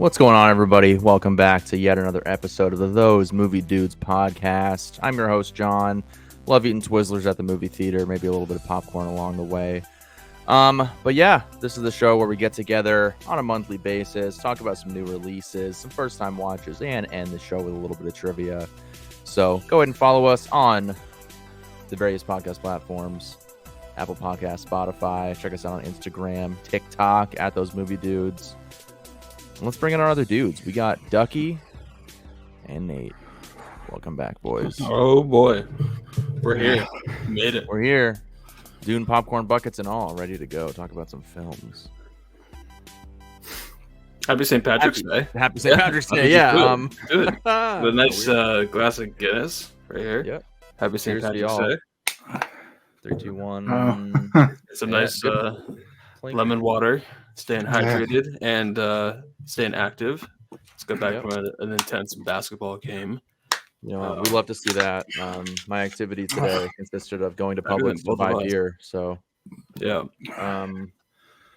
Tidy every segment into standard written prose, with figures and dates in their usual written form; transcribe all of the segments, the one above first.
What's going on, everybody? Welcome back to yet another episode of the Those Movie Dudes podcast. I'm your host, John. Love eating Twizzlers at the movie theater, maybe a little bit of popcorn along the way. But yeah, this is the show where we get together on a monthly basis, talk about some new releases, some first-time watchers, and end the show with a little bit of trivia. So go ahead and follow us on the various podcast platforms, Apple Podcasts, Spotify. Check us out on Instagram, TikTok, at ThoseMovieDudes. Let's bring in our other dudes. We got Ducky and Nate. Welcome back, boys. Oh boy, we're here. Made it. We're here, doing popcorn buckets and all, ready to go. Talk about some films. Happy St. Patrick's Day. Happy St. Patrick's Day. Yeah. Good. The nice glass of Guinness right here. Yep. Happy St. Patrick's Day. 3, 2, 1. It's a nice lemon water. Staying hydrated and staying active. Let's go back from an intense basketball game. You know, we love to see that. My activity today consisted of going to Publix to buy beer. So, yeah.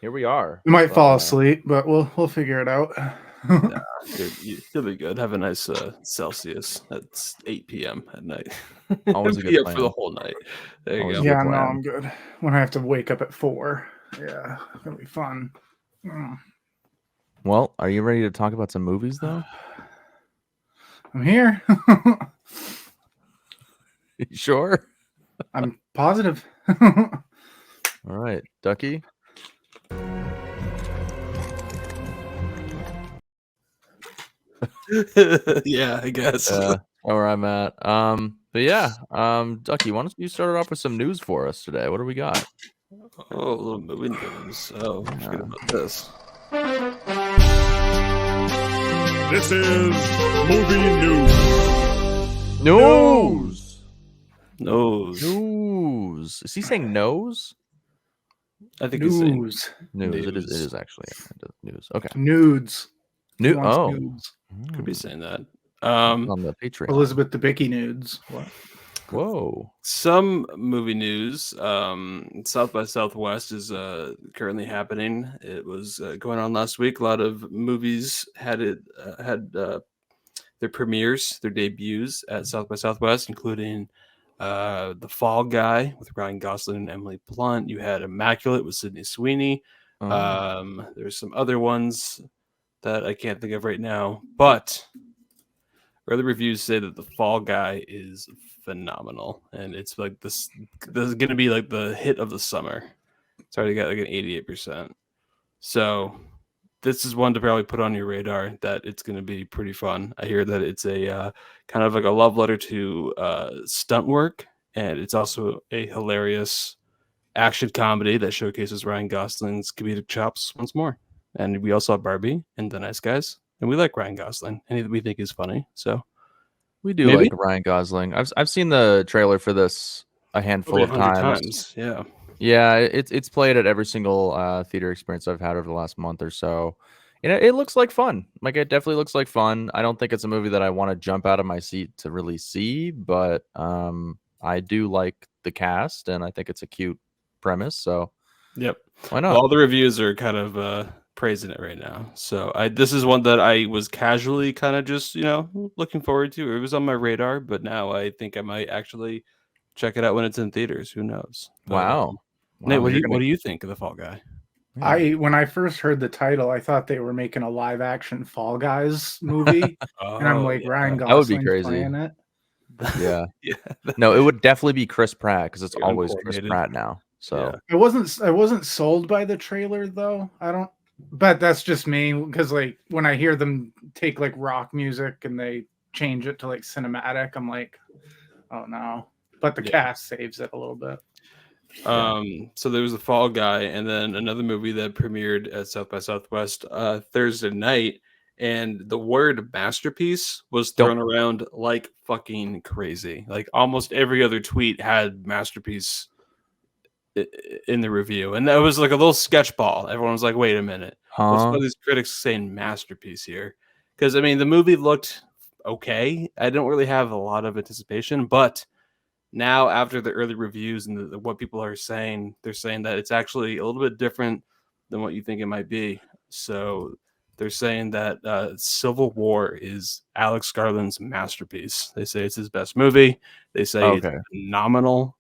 Here we are. You might fall asleep, but we'll figure it out. You'll be good. Have a nice Celsius. That's 8 p.m. at night. Always a good plan. For the whole night. There you go. Yeah, no, I'm good. When I have to wake up at 4. Yeah, it's gonna be fun. Well, are you ready to talk about some movies, though? I'm here. You sure? I'm positive. All right, Ducky. Yeah, I guess. Where I'm at. But yeah, Ducky, why don't you start off with some news for us today? What do we got? Oh, a little movie news. Oh, forget about this. This is movie news. News. Is he saying nose? I think he's saying News. News. News. It is actually news. Okay. Nudes. He wants Oh. nudes. could be saying that. On the Patreon. Elizabeth Debicki nudes. What? Whoa. Some movie news. South by Southwest is currently happening. It was going on last week. A lot of movies had their premieres, their debuts at South by Southwest, including The Fall Guy with Ryan Gosling and Emily Blunt. You had Immaculate with Sydney Sweeney. There's some other ones that I can't think of right now, but early reviews say that The Fall Guy is phenomenal, and it's like this is going to be like the hit of the summer. It's already got like an 88%. So this is one to probably put on your radar that it's going to be pretty fun. I hear that it's a kind of like a love letter to stunt work, and it's also a hilarious action comedy that showcases Ryan Gosling's comedic chops once more. And we also have Barbie and The Nice Guys, and we like Ryan Gosling, and we think he's funny. So We do like Ryan Gosling. I've seen the trailer for this a handful of times. Yeah. Yeah, it's played at every single theater experience I've had over the last month or so. And it looks like fun. Like, it definitely looks like fun. I don't think it's a movie that I want to jump out of my seat to really see, but I do like the cast, and I think it's a cute premise. So Yep. why not? All the reviews are kind of praising it right now. So this is one that I was casually kind of just, looking forward to. It was on my radar, but now I think I might actually check it out when it's in theaters. Who knows? Wow. Nate, what do you think of The Fall Guy? When I first heard the title, I thought they were making a live action Fall Guys movie. And I'm like, Ryan Gosling That would be crazy. playing it. Yeah. Yeah. No, it would definitely be Chris Pratt, because it's Yeah, always Chris uncoordinated. Pratt now. So I wasn't sold by the trailer though. But that's just me, because like when I hear them take like rock music and they change it to like cinematic, I'm like, oh no. But the cast saves it a little bit. So there was The Fall Guy, and then another movie that premiered at South by Southwest Thursday night, and the word masterpiece was thrown around like fucking crazy. Like almost every other tweet had masterpiece in the review, and that was like a little sketch ball. Everyone was like, wait a minute, what's all these critics saying masterpiece here? Because I mean, the movie looked okay. I don't really have a lot of anticipation, but now after the early reviews and what people are saying, they're saying that it's actually a little bit different than what you think it might be. So they're saying that Civil War is Alex Garland's masterpiece. They say it's his best movie. They say it's Okay. phenomenal.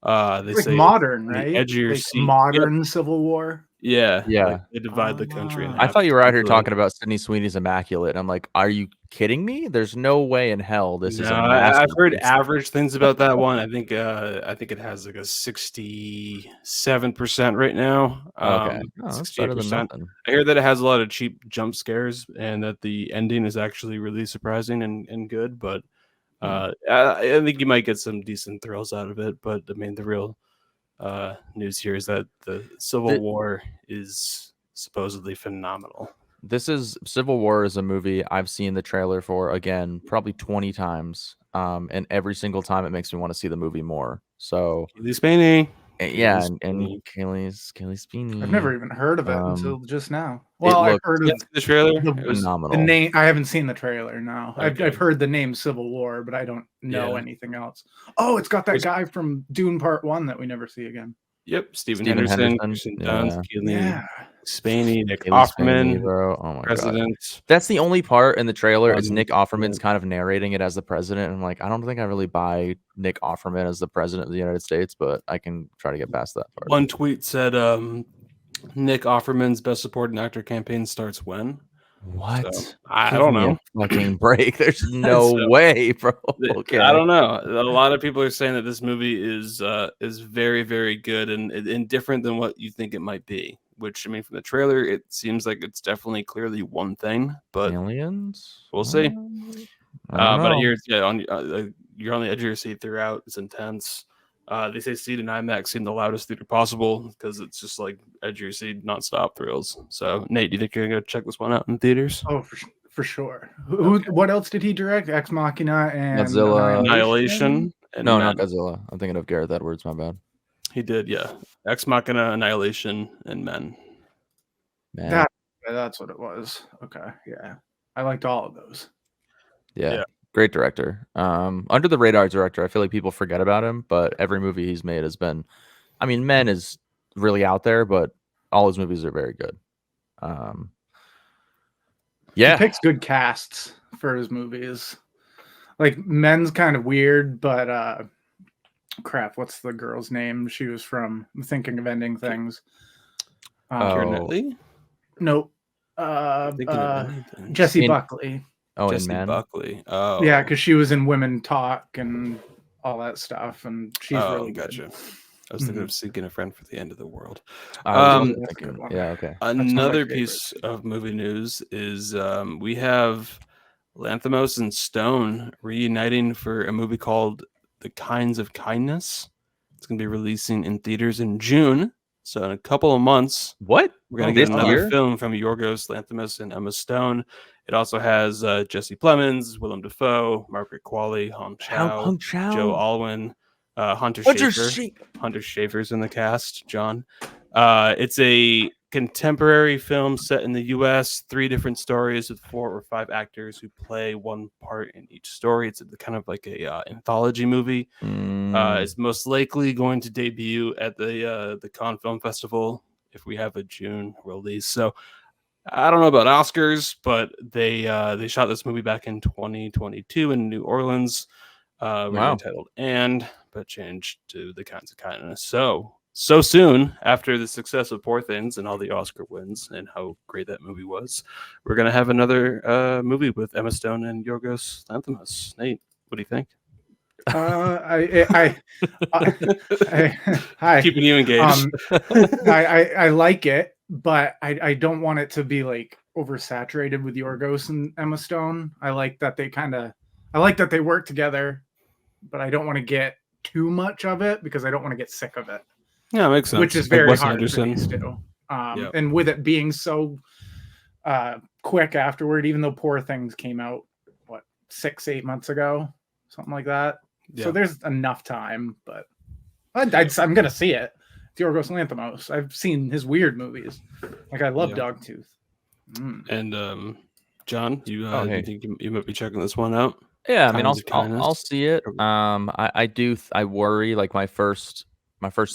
They Like say modern, the right? edge of your Like seat. modern Civil War. Yeah, Yeah. like they divide the country in Ah. I half. thought you were out here essentially. talking about Sydney Sweeney's Immaculate. I'm like, are you kidding me? There's no way in hell this is No, a I've heard masterpiece. average things about that one. I think it has like a 67% right now. Okay. Oh, that's better than 68%. nothing. I hear that it has a lot of cheap jump scares and that the ending is actually really surprising and good. But I think you might get some decent thrills out of it. But I mean, the real news here is that the Civil War is supposedly phenomenal. Civil War is a movie I've seen the trailer for, again, probably 20 times. And every single time it makes me want to see the movie more. So Keely Spaney. yeah, and Kelly Spini. I've never even heard of it until just now. Well, I've heard of the trailer. phenomenal. the name. I haven't seen the trailer. No, Okay. I've heard the name Civil War, but I don't know anything else. Oh, it's got that guy from Dune Part 1 that we never see again. Yep, Stephen Henderson. Henderson, Kirsten Dunst, Keely Spaney, Nick Kelly Spini, Offerman, bro. Oh my President. god, that's the only part in the trailer is Nick Offerman's kind of narrating it as the president. And I'm like, I don't think I really buy Nick Offerman as the president of the United States, but I can try to get past that part. One tweet said, Nick Offerman's Best Supporting Actor campaign starts when? What? So, I don't know. Fucking break. There's no way, bro. Okay. I don't know. A lot of people are saying that this movie is very, very good and different than what you think it might be. Which, I mean, from the trailer, it seems like it's definitely clearly one thing, but aliens. We'll see. I don't but know. you're on the edge of your seat throughout. It's intense. They say seat in IMAX in the loudest theater possible because it's just like edge of your seat, nonstop thrills. So, Nate, do you think you're gonna go check this one out in theaters? Oh, for sure. What else did he direct? Ex Machina and Godzilla. Annihilation. And No, Men. not Godzilla. I'm thinking of Gareth Edwards. My bad. He did, yeah. Ex Machina, Annihilation, and Men. Man. That's what it was. Okay, yeah, I liked all of those. Yeah. Great director. Under the radar director. I feel like people forget about him, but every movie he's made has been. I mean, Men is really out there, but all his movies are very good. He picks good casts for his movies. Like Men's kind of weird, but crap, what's the girl's name? She was from I'm thinking of Ending Things. Keira Knightley? Nope. Jessie Buckley. Oh, Jessie Buckley. Oh, yeah, because she was in Women Talk and all that stuff, and she's really gotcha. good. I was thinking of Seeking a Friend for the End of the World. Okay. Another piece of movie news is we have Lanthimos and Stone reuniting for a movie called The Kinds of Kindness. It's going to be releasing in theaters in June. So in a couple of months, we're going to get another film from Yorgos Lanthimos and Emma Stone. It also has Jesse Plemons, Willem Dafoe, Margaret Qualley, Hong Chow, Joe Alwyn, Hunter Schafer's in the cast. John. It's a contemporary film set in the U.S. 3 different stories with 4 or 5 actors who play one part in each story. It's kind of like a anthology movie. It's most likely going to debut at the Cannes Film Festival if we have a June release. So I don't know about Oscars, but they shot this movie back in 2022 in New Orleans. Originally titled And, but changed to The Kinds of Kindness. So soon after the success of Poor Things and all the Oscar wins and how great that movie was, we're gonna have another movie with Emma Stone and Yorgos Lanthimos. Nate, what do you think? Hi. Keeping you engaged. I like it, but I don't want it to be like oversaturated with Yorgos and Emma Stone. I like that they work together, but I don't want to get too much of it because I don't want to get sick of it. Yeah, makes sense. Which is very hard for these two. Yep. And with it being so quick afterward, even though Poor Things came out 6-8 months ago, something like that. Yeah. So there's enough time, but I'm gonna see it. It's Yorgos Lanthimos. I've seen his weird movies. Like I love Dogtooth. And John, you think you might be checking this one out? Yeah, I mean, I'll see it. I worry. Like my first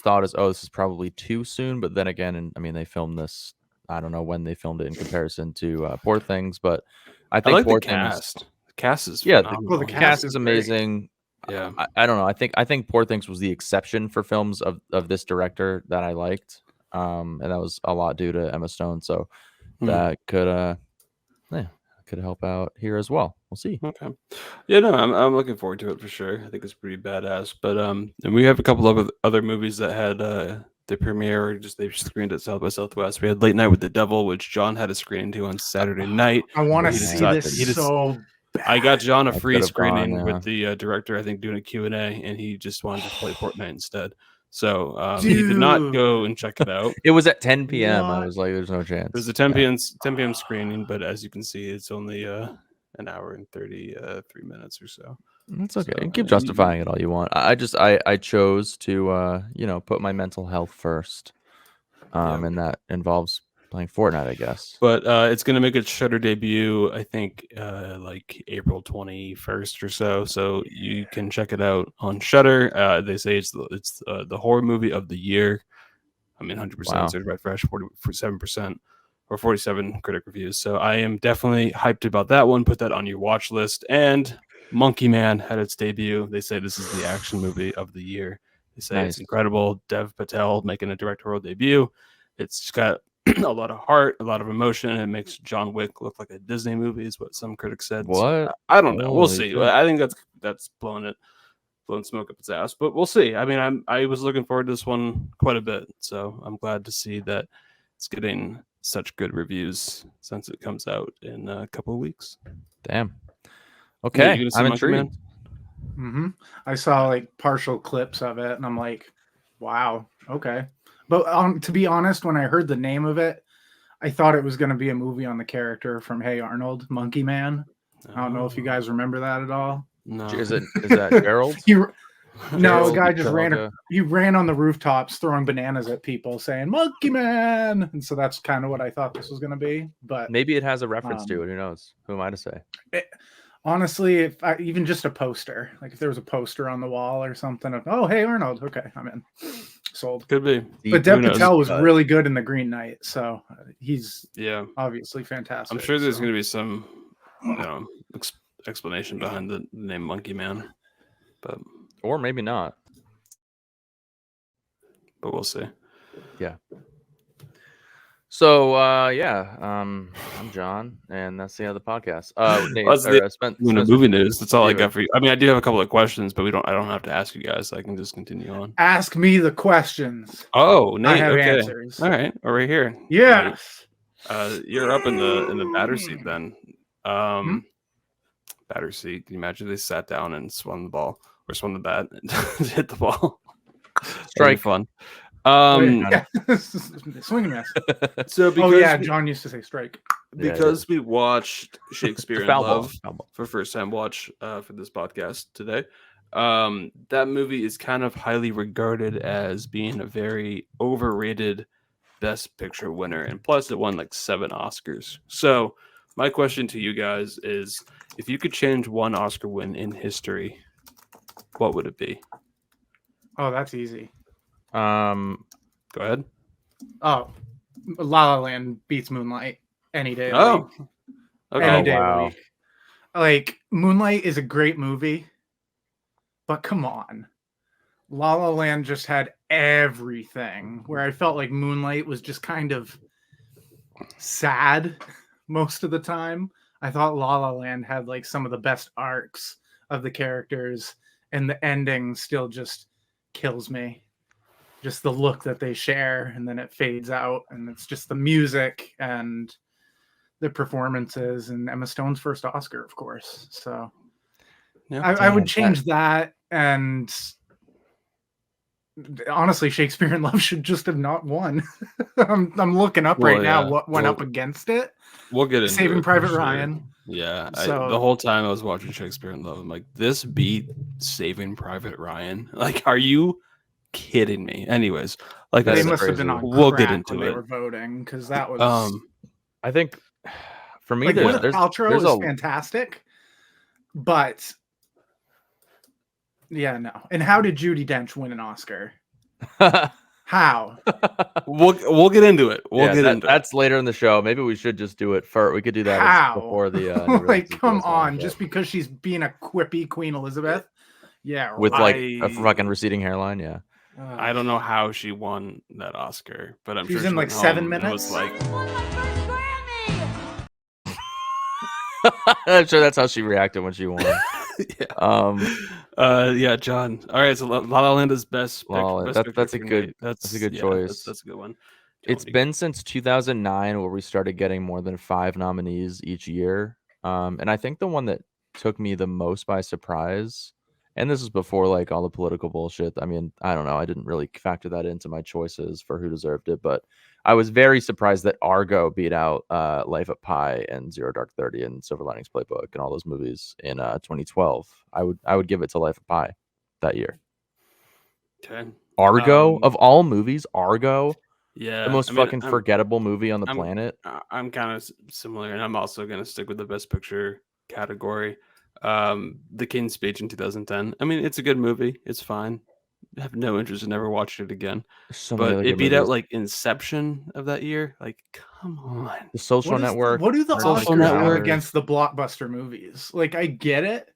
thought is, oh, this is probably too soon. But then again, I mean, they filmed this I don't know when they filmed it in comparison to Poor Things, but I I think like the Poor Things. cast. The cast is Yeah, phenomenal. the cast is is great. amazing. Yeah. I don't know. I think Poor Things was the exception for films of this director that I liked, and that was a lot due to Emma Stone. So that could help out here as well. We'll see. Okay. Yeah, no, I'm looking forward to it for sure. I think it's pretty badass. But and we have a couple of other movies that had the premiere, or just they screened at South by Southwest. We had Late Night with the Devil, which John had a screening to on Saturday night. I want to He see decided- this he just- so bad. I got John a I free could've gone, screening yeah. with the director, I think, doing a Q&A, and he just wanted to play Fortnite instead. So he did not Dude. go and check it out. It was at 10 p.m. I What? was like, there's no It chance. was a 10 p.m. screening, but as you can see, it's only an hour and 33 minutes or so. That's okay. So, You keep and- justifying it all you want. I chose to put my mental health first. And that involves playing Fortnite, I guess. But it's going to make its Shudder debut, I think, like April 21st or so. So you can check it out on Shudder. They say it's the horror movie of the year. I mean, 100% Wow. certified fresh, 47% or 47 critic reviews. So I am definitely hyped about that one. Put that on your watch list. And Monkey Man had its debut. They say this is the action movie of the year. They say Nice. it's incredible. Dev Patel making a directorial debut. It's got a lot of heart, a lot of emotion. It makes John Wick look like a Disney movie, is what some critics said. So What? I don't know. We'll Holy see. shit. I think that's blowing smoke up its ass, but we'll see. I mean, I was looking forward to this one quite a bit, so I'm glad to see that it's getting such good reviews since it comes out in a couple of weeks. Damn. Yeah, Okay, you gonna see I'm Monkey Man? intrigued. I saw like partial clips of it, and I'm like, wow, okay. But to be honest, when I heard the name of it, I thought it was going to be a movie on the character from Hey Arnold, Monkey Man. I don't know if you guys remember that at all. No. Is that Gerald? No, Gerald a guy just Trelga. he ran on the rooftops throwing bananas at people saying Monkey Man. And so that's kind of what I thought this was going to be. But Maybe it has a reference to it. Who knows? Who am I to say? honestly, even just a poster, like if there was a poster on the wall or something of, oh, Hey Arnold. Okay, I'm in. Sold. Could be. But Dev Who knows? Patel was really good in The Green Knight. So he's Yeah. obviously fantastic. I'm sure there's so. going to be some, explanation behind the name Monkey Man, but Or maybe not. we'll see. So I'm John, and that's the end of the podcast. Nate, That's the Spencer, movie news. That's all I David. got for you. I mean, I do have a couple of questions, but I don't have to ask you guys. I can just continue on. Ask me the questions. Oh, Nate. I have Okay. answers. All right. We're right here. Yes. You're up in the batter seat then. Hmm? Batter seat. Can you imagine they sat down and swung the ball or swung the bat and hit the ball? Strike. Fun. Swing and miss. So because Oh yeah, John used to say strike. because we watched Shakespeare in Foul ball. Love Foul ball. for first time watch for this podcast today. That movie is kind of highly regarded as being a very overrated Best Picture winner, and plus it won like 7 Oscars. So my question to you guys is, if you could change one Oscar win in history, what would it be? Oh, that's easy. Go ahead. Oh, La La Land beats Moonlight any day. Of the Oh, week. okay. Any day of wow. the week. Like Moonlight is a great movie, but come on. La La Land just had everything, where I felt like Moonlight was just kind of sad most of the time. I thought La La Land had like some of the best arcs of the characters, and the ending still just kills me. Just the look that they share, and then it fades out, and it's just the music and the performances, and Emma Stone's first Oscar, of course. So Yeah. I would change that, and honestly, Shakespeare in Love should just have not won. I'm looking up right now what went up against it. We'll get into Saving it for Private sure. Ryan. Yeah, So- the whole time I was watching Shakespeare in Love, I'm like, this beat Saving Private Ryan. Like, are you kidding me? Anyways, like They That's must have been crazy. on We'll crack get into when they it. were voting, because that was I think for me, like there's Gwyneth Paltrow there's is a fantastic, but yeah, no. And how did Judi Dench win an Oscar? How? We'll get into it. We'll get into that's later in the show. Maybe we should just do it first. We could do that How? before the like, releases come as well, on, but just because she's being a quippy Queen Elizabeth. Yeah, with like a I- fucking receding hairline. Yeah. I don't know how she won that Oscar, but I'm She was sure in, she like, went 7 home and minutes? was like, I'm sure that's how she reacted when she won. yeah, John. All right, so La La Land is best That's a good choice. That's a good one. It's been since 2009 where we started getting more than 5 nominees each year. And I think the one that took me the most by surprise, and this is before like all the political bullshit. I mean, I don't know. I didn't really factor that into my choices for who deserved it, but I was very surprised that Argo beat out Life of Pi and Zero Dark 30 and Silver Linings Playbook and all those movies in 2012. I would give it to Life of Pi that year. Okay. Argo of all movies, Argo. Yeah, The most fucking forgettable movie on the planet. I'm kind of similar, and I'm also going to stick with the Best Picture category. The King's Speech in 2010. I mean, it's a good movie. It's fine. I have no interest in ever watching it again. So many But other it good beat out movies. like Inception of that year. Like, come on. The Social Network. What do the Social Oscars have Network. against the blockbuster movies? Like, I get it,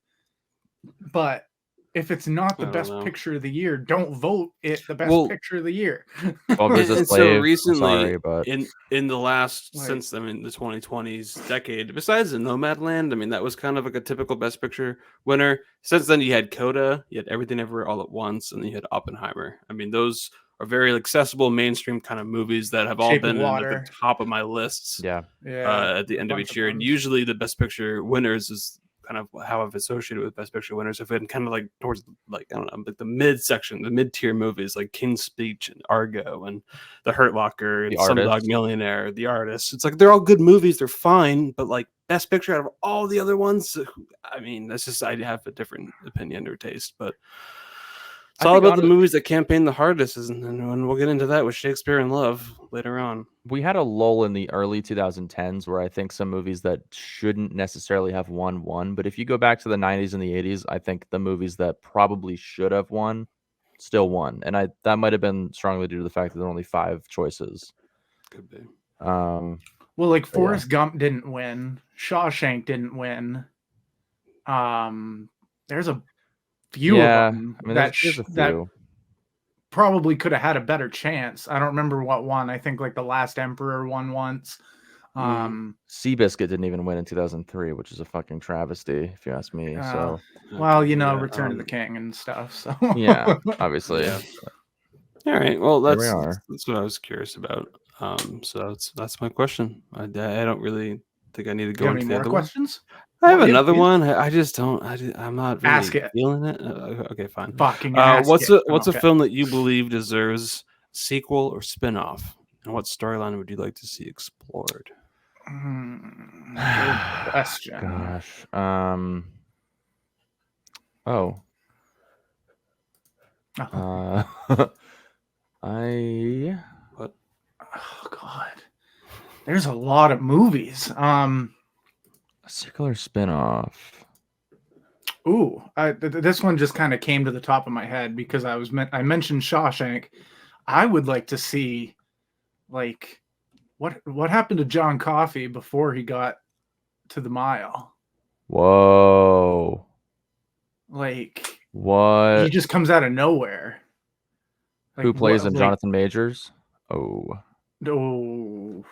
but if it's not the I don't best know. picture of the year, don't vote it the best Well, picture of the year. 12 Years a And so Slave. I'm recently, sorry, but in the last Like- since I mean the 2020s decade, besides the Nomadland, I mean that was kind of like a typical Best Picture winner. Since then, you had Coda, you had Everything Everywhere All at Once, and then you had Oppenheimer. I mean those are very accessible mainstream kind of movies that have all Shape of been at Water. the top of my lists yeah. Yeah, at the a end of bunch each year. And ones. usually the Best Picture winners is kind of how I've associated with Best Picture winners have been kind of like towards like I don't know, like the mid section, the mid tier movies like King's Speech and Argo and The Hurt Locker and The Artist. Slumdog Millionaire, The Artist. It's like they're all good movies, they're fine, but like Best Picture out of all the other ones, I mean, that's just I have a different opinion or taste, but it's all about the movies that campaign the hardest, and we'll get into that with Shakespeare in Love later on. We had a lull in the early 2010s where I think some movies that shouldn't necessarily have won. But if you go back to the 90s and the 80s, I think the movies that probably should have won still won. And that might have been strongly due to the fact that there were only 5 choices. Could be. Well, like Forrest Gump didn't win. Shawshank didn't win. There's a few of them I mean, that there's a that few. probably could have had a better chance. I don't remember what won. I think like The Last Emperor won once. Seabiscuit didn't even win in 2003, which is a fucking travesty, if you ask me. So, well, you know, Yeah, Return of the King and stuff. So yeah, obviously. Yeah. All right. Well, There we that's are. what I was curious about. So that's my question. I don't really think I need to do you go have into any the more other one. questions? I have Well, yeah, another yeah. one. I just don't. I'm not really Ask it. feeling it. Okay, fine. Fucking ask What's it. what's Okay. a film that you believe deserves sequel or spin-off? And what storyline would you like to see explored? Good question. Gosh. What? Oh God, there's a lot of movies. A secular spin-off. Ooh, this one just kind of came to the top of my head because I mentioned Shawshank. I would like to see, like, what happened to John Coffey before he got to the Mile? Whoa. Like, What? he just comes out of nowhere. Like, Who plays what- in like, Jonathan Majors? Oh. Oh,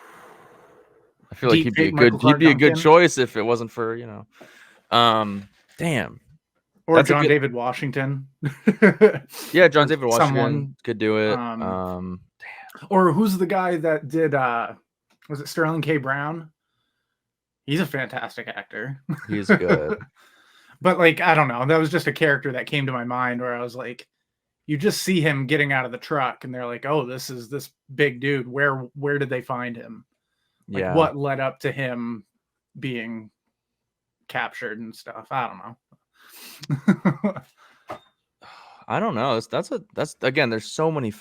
I feel like Deep he'd be a fake Michael good Clark Duncan? choice if it wasn't for, damn. or That's a John good- David Washington. Yeah, John David Washington Someone, could do it. or who's the guy that did? Was it Sterling K. Brown? He's a fantastic actor. He's good. But like, I don't know. That was just a character that came to my mind where I was like, you just see him getting out of the truck, and they're like, "Oh, this is this big dude. Where did they find him? Like, Yeah. what led up to him being captured and stuff? I don't know." I don't know. That's again, there's so many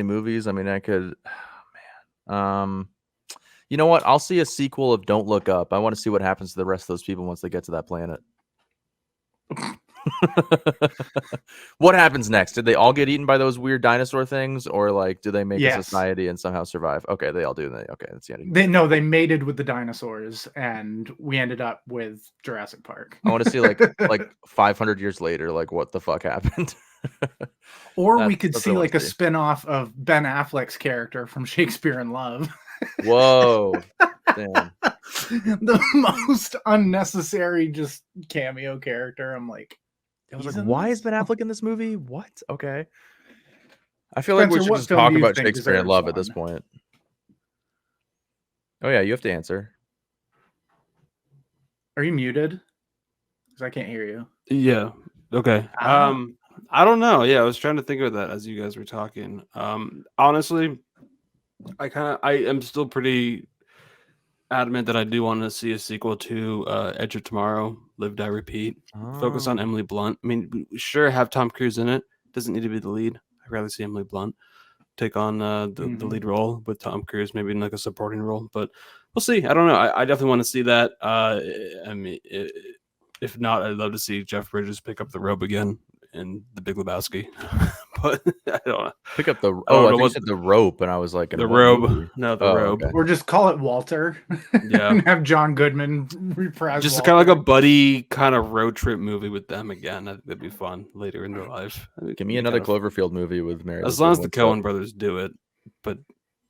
movies. I mean, I could you know what? I'll see a sequel of Don't Look Up. I want to see what happens to the rest of those people once they get to that planet. What happens next? Did they all get eaten by those weird dinosaur things, or like do they make a Yes. society and somehow survive? Okay, they all do. Okay, that's the end. They mated with the dinosaurs, and we ended up with Jurassic Park. I want to see like 500 years later, like what the fuck happened. Or we could that's see what I wanna like a see. spin-off of Ben Affleck's character from Shakespeare in Love. Whoa, damn. The most unnecessary just cameo character. I'm like, I was he's like, in why this? is Ben Affleck in this movie? What? Okay. I feel like we Spencer, should what just film talk do you about think Shakespeare in deserves Love at this one? point. Oh yeah, you have to answer. Are you muted? Because I can't hear you. Yeah. Okay. I don't know. Yeah, I was trying to think of that as you guys were talking. Honestly, I am still pretty adamant that I do want to see a sequel to Edge of Tomorrow, Live Die Repeat. Focus on Oh. Emily Blunt. I mean, sure, have Tom Cruise in it. Doesn't need to be the lead. I'd rather see Emily Blunt take on the lead role with Tom Cruise, maybe in like a supporting role. But we'll see. I don't know. I definitely want to see that. I mean, if not, I'd love to see Jeff Bridges pick up the robe again in The Big Lebowski. But I don't know. Pick up the don't I know think you what- said the rope, and I was like, in The what robe. movie? No, the Oh, robe. okay. Or just call it Walter. Yeah. And have John Goodman reprise Just Walter. kind of like a buddy kind of road trip movie with them again. I think that'd be fun later in their life. Give me another Cloverfield movie with Mary. As long as the Coen brothers do it, but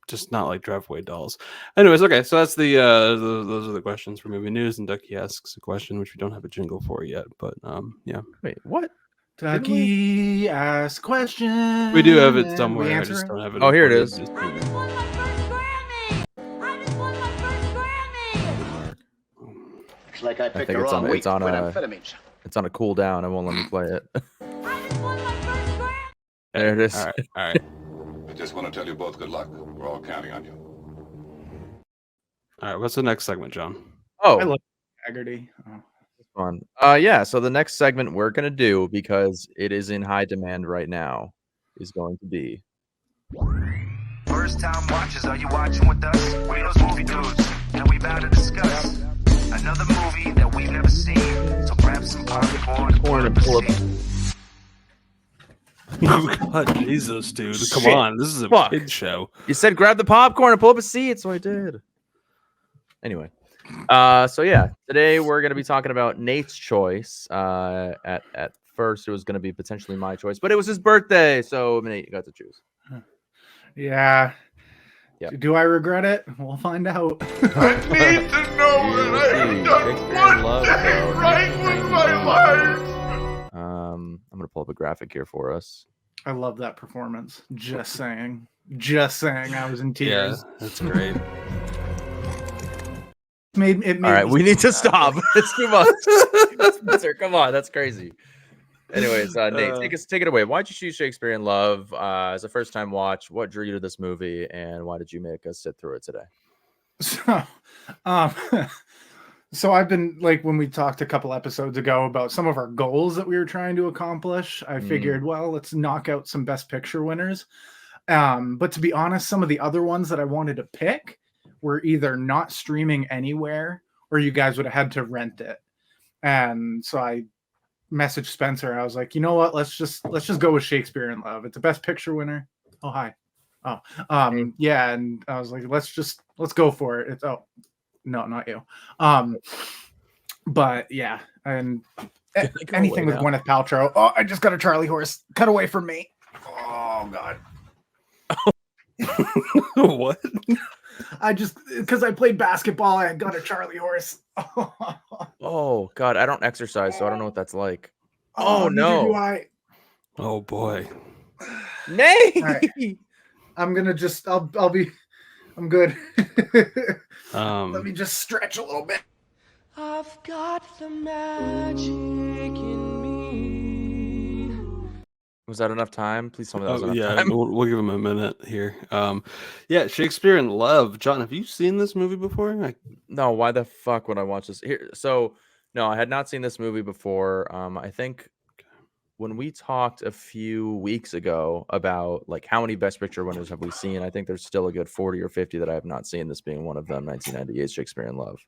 just not like Drive Away Dolls. Anyways, okay, so that's those are the questions for movie news. And Ducky asks a question which we don't have a jingle for yet, but yeah. Wait, what? Ducky asks questions. We do have it and somewhere. we I answer just it. don't have it. Oh, here it recorded. is. I just won my first Grammy. I just won my first Grammy. It's like I picked think the it's wrong on- week it's on with a- amphetamines. It's on a cooldown. I won't let me play it. I just won my first Grammy. There it is. All right. I just want to tell you both good luck. We're all counting on you. All right, what's the next segment, John? Oh, I love Haggerty. Oh. fun. Yeah. So the next segment we're gonna do, because it is in high demand right now, is going to be First time watchers, are you watching with us? We those movie dudes, and we about to discuss another movie that we've never seen. So grab some popcorn and pull up a seat. Oh God, Jesus, dude! Come Shit. on, this is a Fuck. kid show. You said grab the popcorn and pull up a seat, so I did. Anyway, so yeah, today we're gonna be talking about Nate's choice. At first, it was gonna be potentially my choice, but it was his birthday, so Nate, you got to choose. Yeah. Yep. Do I regret it? We'll find out. I need to know that I have done one thing right with my life. I'm gonna pull up a graphic here for us. I love that performance. Just saying. Just saying. I was in Yeah, tears. that's great. It made All right, me we need to stop. It's too much. Spencer, come on, that's crazy. Anyways, Nate, take it away. Why'd you choose Shakespeare in Love as a first time watch? What drew you to this movie, and why did you make us sit through it today? So, so I've been like, when we talked a couple episodes ago about some of our goals that we were trying to accomplish, I figured, well, let's knock out some Best Picture winners. But to be honest, some of the other ones that I wanted to pick were either not streaming anywhere or you guys would have had to rent it. And so I messaged Spencer. I was like, you know what? Let's just go with Shakespeare in Love. It's a Best Picture winner. Oh, hi. Oh, yeah. And I was like, let's go for it. It's no, not you. But yeah, and anything with Gwyneth Paltrow. Oh, I just got a Charlie horse. Cut away from me. Oh God. What? I just, because I played basketball, I got a Charlie horse. Oh God, I don't exercise, so I don't know what that's like. Oh, no. neither do I. Oh boy. Nate. All right. I'm gonna just, I'm good. Let me just stretch a little bit. I've got the magic in me. Was that enough time? Please tell me that was enough Yeah, time. we'll give him a minute here. Yeah, Shakespeare in Love. John, have you seen this movie before? No, why the fuck would I watch this? Here, so no, I had not seen this movie before. I think when we talked a few weeks ago about like how many Best Picture winners have we seen, I think there's still a good 40 or 50 that I have not seen. This being one of them, 1998 Shakespeare in Love.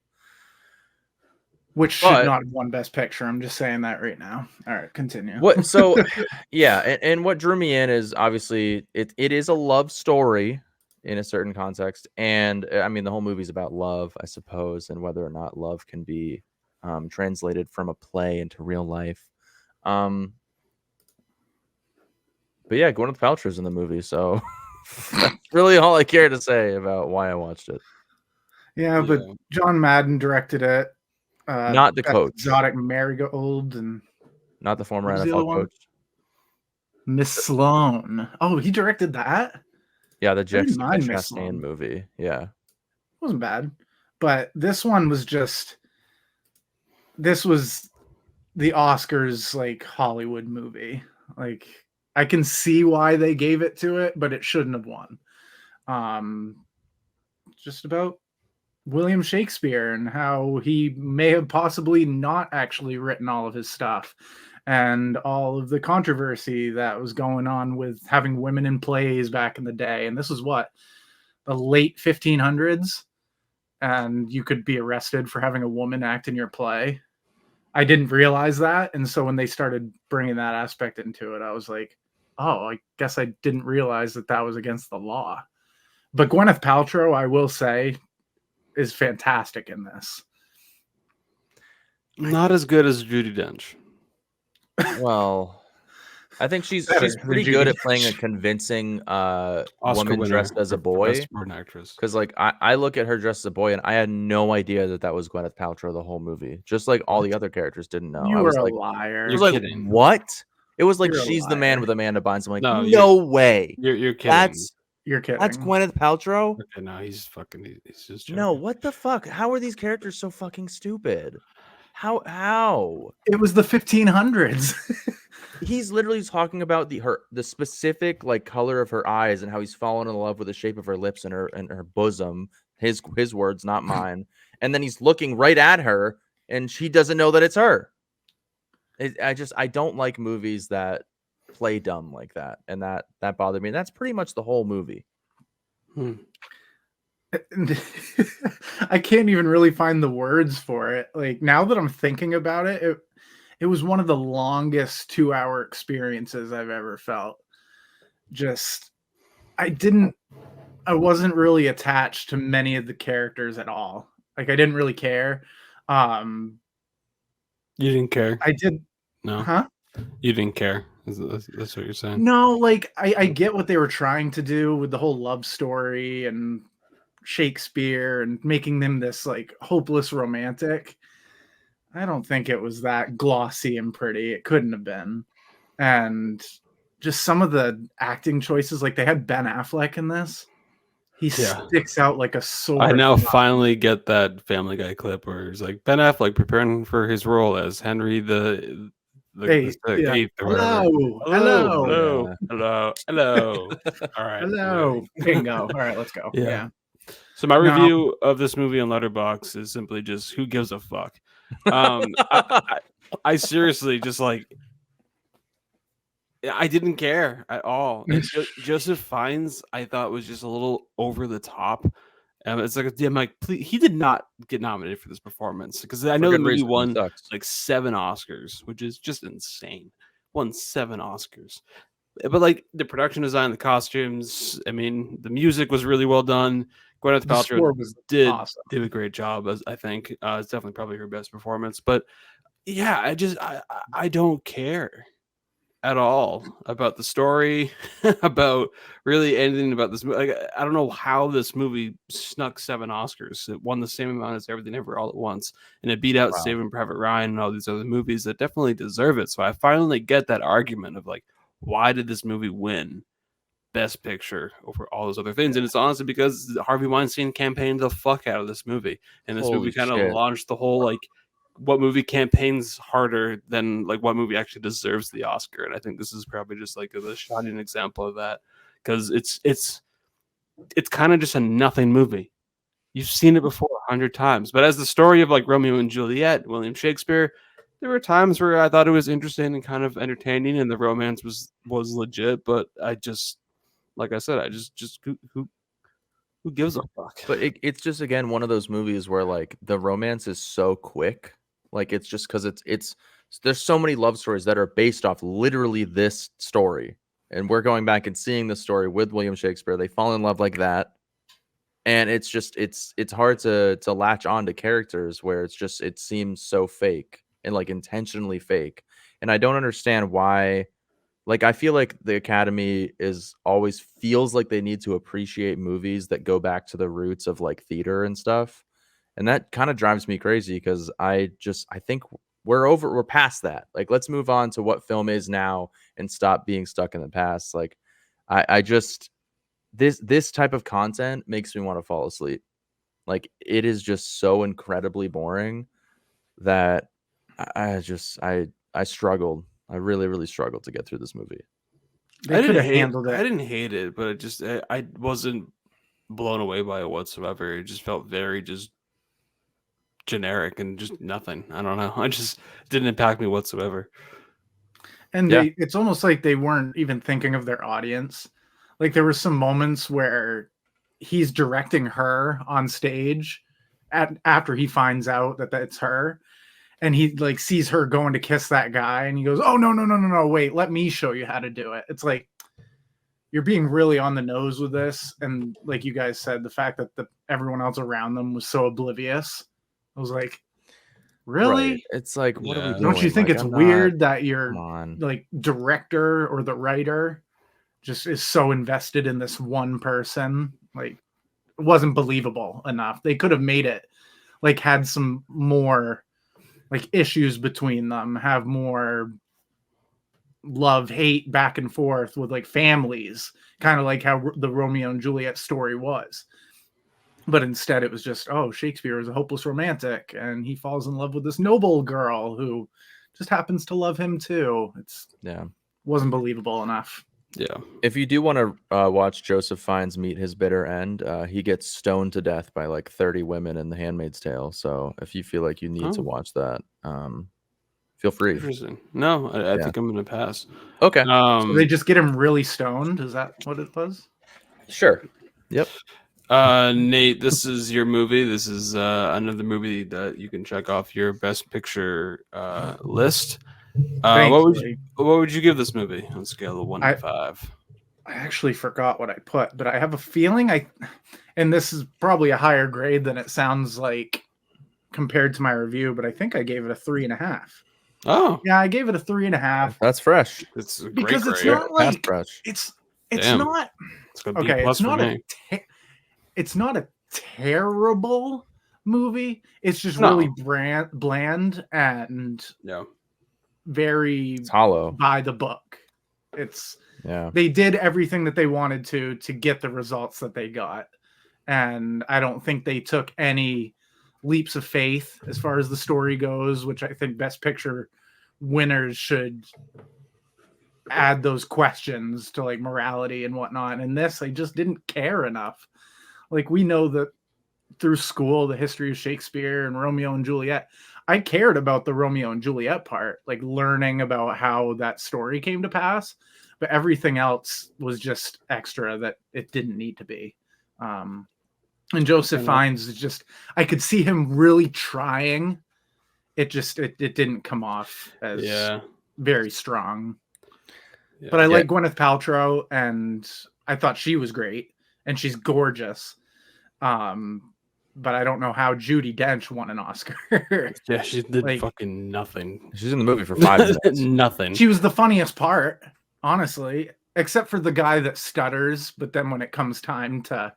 Which should But- not have won Best Picture. I'm just saying that right now. All right, continue. What? So, yeah, and what drew me in is obviously it is a love story in a certain context, and I mean the whole movie's about love, I suppose, and whether or not love can be translated from a play into real life. But yeah, Gwyneth Paltrow's in the movie, so that's really all I care to say about why I watched it. Yeah, but John Madden directed it. Not the Best coach. Exotic Marigold and Not the former Who's the other NFL one? coach. Miss Sloan. Oh, he directed that? Yeah, the didn't Jessica mind Miss Chastain Sloan. movie. Yeah. Wasn't bad. But this one was just this was the Oscars like Hollywood movie. Like I can see why they gave it to it, but it shouldn't have won. Just about William Shakespeare and how he may have possibly not actually written all of his stuff, and all of the controversy that was going on with having women in plays back in the day. And this was what, the late 1500s, and you could be arrested for having a woman act in your play. I didn't realize that, and so when they started bringing that aspect into it, I was like, oh, I guess I didn't realize that that was against the law. But Gwyneth Paltrow, I will say, is fantastic in this. Not as good as Judi Dench. Well, I think she's Better than pretty Judi good at playing a Dench. convincing Oscar woman winner dressed as a for boy. Best Supporting Actress. Because like I look at her dressed as a boy and I had no idea that was Gwyneth Paltrow the whole movie. Just like all the other characters didn't know. You I were was a like, liar. I was You're like, kidding. what? It was like You're a she's the man liar. with Amanda Bynes. I'm like, No, no way. You're kidding. You're kidding. That's Gwyneth Paltrow. Okay, no, he's just No, joking. what the fuck? How are these characters so fucking stupid? How? It was the 1500s. He's literally talking about the specific like color of her eyes and how he's fallen in love with the shape of her lips and her bosom. His words, not mine. And then he's looking right at her, and she doesn't know that it's her. I don't like movies that play dumb like that, and that bothered me. And that's pretty much the whole movie. I can't even really find the words for it. Like now that I'm thinking about it, it was one of the longest 2-hour experiences I've ever felt. Just I wasn't really attached to many of the characters at all. Like I didn't really care. You didn't care? I did. No. Huh? You didn't care. That's what you're saying? No, like I get what they were trying to do with the whole love story and Shakespeare and making them this like hopeless romantic. I don't think it was that glossy and pretty. It couldn't have been. And just some of the acting choices, like they had Ben Affleck in this. He sticks out like a sore I now thumb. finally get that Family Guy clip where he's like Ben Affleck preparing for his role as Henry the Eighth, yeah. Eighth or whatever. Hello. All right. Hello. Bingo. All right, let's go. Yeah. Yeah. So my review of this movie on Letterboxd is simply just who gives a fuck. I seriously just like I didn't care at all. And Joseph Fiennes I thought was just a little over the top. It's like, I'm like, please, he did not get nominated for this performance because I know the movie won like 7 Oscars, which is just insane. Won 7 Oscars. But like the production design, the costumes, I mean, the music was really well done. Gwyneth Paltrow did a great job, I think. It's definitely probably her best performance. But yeah, I don't care at all about the story, about really anything about this movie. Like, I don't know how this movie snuck 7 Oscars. It won the same amount as Everything Ever All at Once, and it beat out Saving Private Ryan and all these other movies that definitely deserve it. So I finally get that argument of like, why did this movie win Best Picture over all those other things? And it's honestly because Harvey Weinstein campaigned the fuck out of this movie, and this movie kind of launched the whole like, what movie campaigns harder than like what movie actually deserves the Oscar. And I think this is probably just like a shining example of that, because it's kind of just a nothing movie. You've seen it before 100 times, but as the story of like Romeo and Juliet, William Shakespeare, there were times where I thought it was interesting and kind of entertaining, and the romance was legit. But I just, like I said, I just who gives a fuck? But it's just again one of those movies where like the romance is so quick. Like it's just because it's there's so many love stories that are based off literally this story, and we're going back and seeing the story with William Shakespeare. They fall in love like that, and it's just it's hard to latch on to characters where it seems so fake and like intentionally fake, and I don't understand why. Like, I feel like the Academy is always feels like they need to appreciate movies that go back to the roots of like theater and stuff. And that kind of drives me crazy because I think we're past that. Like, let's move on to what film is now and stop being stuck in the past. Like, I just this type of content makes me want to fall asleep. Like, it is just so incredibly boring that I struggled. I really, really struggled to get through this movie. They could have handled I it. didn't hate it, but I wasn't blown away by it whatsoever. It just felt very just generic and just nothing. I don't know. I just didn't impact me whatsoever. And Yeah. it's almost like they weren't even thinking of their audience. Like there were some moments where he's directing her on stage after he finds out that it's her, and he like sees her going to kiss that guy, and he goes, "Oh no, wait, let me show you how to do it." It's like you're being really on the nose with this, and like you guys said, the fact that everyone else around them was so oblivious. I was like, really? Right. It's like, what are we Yeah. doing? Don't you think Like, it's I'm weird that come your on. like director or the writer just is so invested in this one person? Like, it wasn't believable enough. They could have made it like had some more like issues between them, have more love hate back and forth with like families, kind of like how the Romeo and Juliet story was. But instead it was just, oh, Shakespeare is a hopeless romantic and he falls in love with this noble girl who just happens to love him too. Yeah. Wasn't believable enough. Yeah. If you do want to watch Joseph Fiennes meet his bitter end, he gets stoned to death by like 30 women in The Handmaid's Tale. So if you feel like you need to watch that, feel free. Interesting. No, I Yeah. think I'm gonna pass. Okay. So they just get him really stoned. Is that what it was? Sure. Yep. Nate, this is your movie. This is another movie that you can check off your best picture list. What would you give this movie on a scale of 1 to 5? I actually forgot what I put, but I have a feeling and this is probably a higher grade than it sounds like compared to my review, but I think I gave it a 3.5. Oh, yeah, I gave it a 3.5. That's fresh. It's a great because it's grade. not like fresh. it's Damn. not It's gonna be okay. plus It's for not me. it's not a terrible movie. It's just No. really bland and Yeah. very It's hollow. by the book. Yeah. They did everything that they wanted to get the results that they got, and I don't think they took any leaps of faith as far as the story goes, which I think Best Picture winners should add those questions to like morality and whatnot. And this, I just didn't care enough. Like, we know that through school, the history of Shakespeare and Romeo and Juliet, I cared about the Romeo and Juliet part, like learning about how that story came to pass, but everything else was just extra that it didn't need to be. And Joseph Fiennes is just, I could see him really trying. It didn't come off as very strong. Yeah. But I like Gwyneth Paltrow, and I thought she was great, and she's gorgeous. But I don't know how Judi Dench won an Oscar. Yeah, she did Like, fucking nothing. She's in the movie for 5 minutes. Nothing. she was the funniest part, honestly, except for the guy that stutters. But then when it comes time to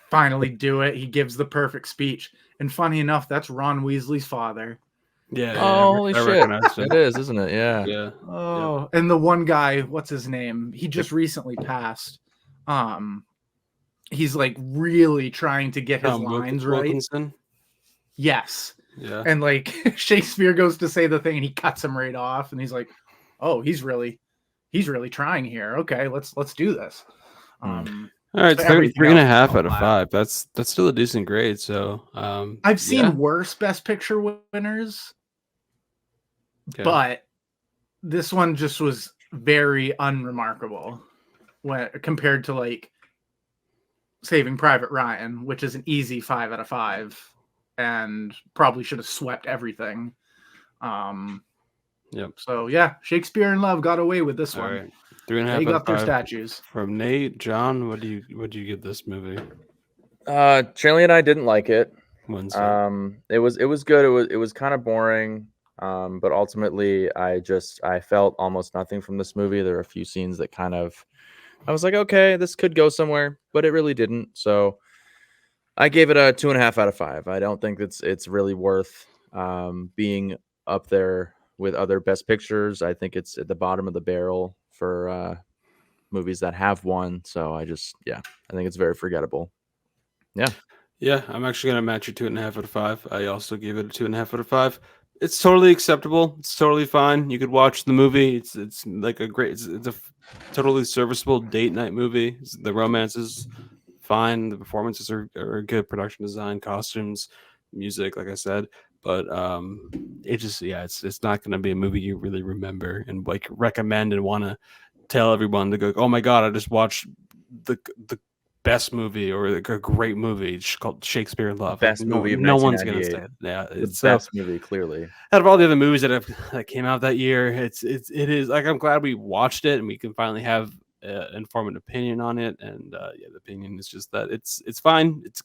finally do it, he gives the perfect speech. And funny enough, that's Ron Weasley's father. Yeah. Oh, holy I shit. recognized him. It is, isn't it? Yeah. Yeah. Oh, and the one guy, what's his name? He just recently passed. He's like really trying to get his lines right. Wilkinson? Yes. Yeah. And like Shakespeare goes to say the thing and he cuts him right off, and he's like, "Oh, he's really trying here. Okay, let's do this." All right, so so everything 3.5 else out of 5. That's still a decent grade. So I've seen worse Best Picture winners, but this one just was very unremarkable when compared to like Saving Private Ryan, which is an easy 5 out of 5. and probably should have swept everything. Yep. So yeah, Shakespeare in Love got away with this All one. right. 3.5 They out of got their 5 statues. from Nate. John, what do you give this movie? Chanley and I didn't like it. Wednesday. It was good. It was kind of boring. But ultimately, I felt almost nothing from this movie. There were a few scenes that I was like, okay, this could go somewhere, but it really didn't. So I gave it a 2.5 out of 5. I don't think it's really worth being up there with other Best Pictures. I think it's at the bottom of the barrel for movies that have won. So I think it's very forgettable. Yeah. Yeah, I'm actually gonna match your 2.5 out of 5. I also gave it a 2.5 out of 5. It's totally acceptable. It's totally fine. You could watch the movie. It's like it's a totally serviceable date night movie. The romance is fine. The performances are good. Production design, costumes, music, like I said. But it's not gonna be a movie you really remember and like recommend and want to tell everyone to go, oh my god, I just watched the best movie or like a great movie called Shakespeare in Love. Best movie of no one's gonna say 1998. it. Yeah, The it's best movie, clearly. out of all the other movies that came out that year, it is like I'm glad we watched it and we can finally have an informed opinion on it. And the opinion is just that it's fine, it's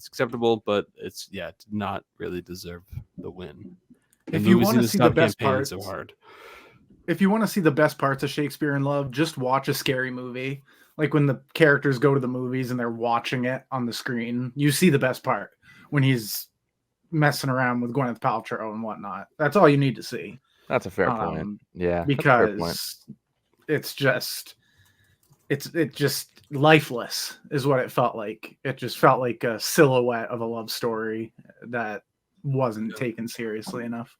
acceptable, but it did not really deserve the win. If you want to see the best parts, so hard. If you want to see the best parts of Shakespeare in Love, just watch a scary movie. Like when the characters go to the movies and they're watching it on the screen, you see the best part when he's messing around with Gwyneth Paltrow and whatnot. That's all you need to see. That's a fair point. Yeah, because it's just lifeless is what it felt like. It just felt like a silhouette of a love story that wasn't taken seriously enough.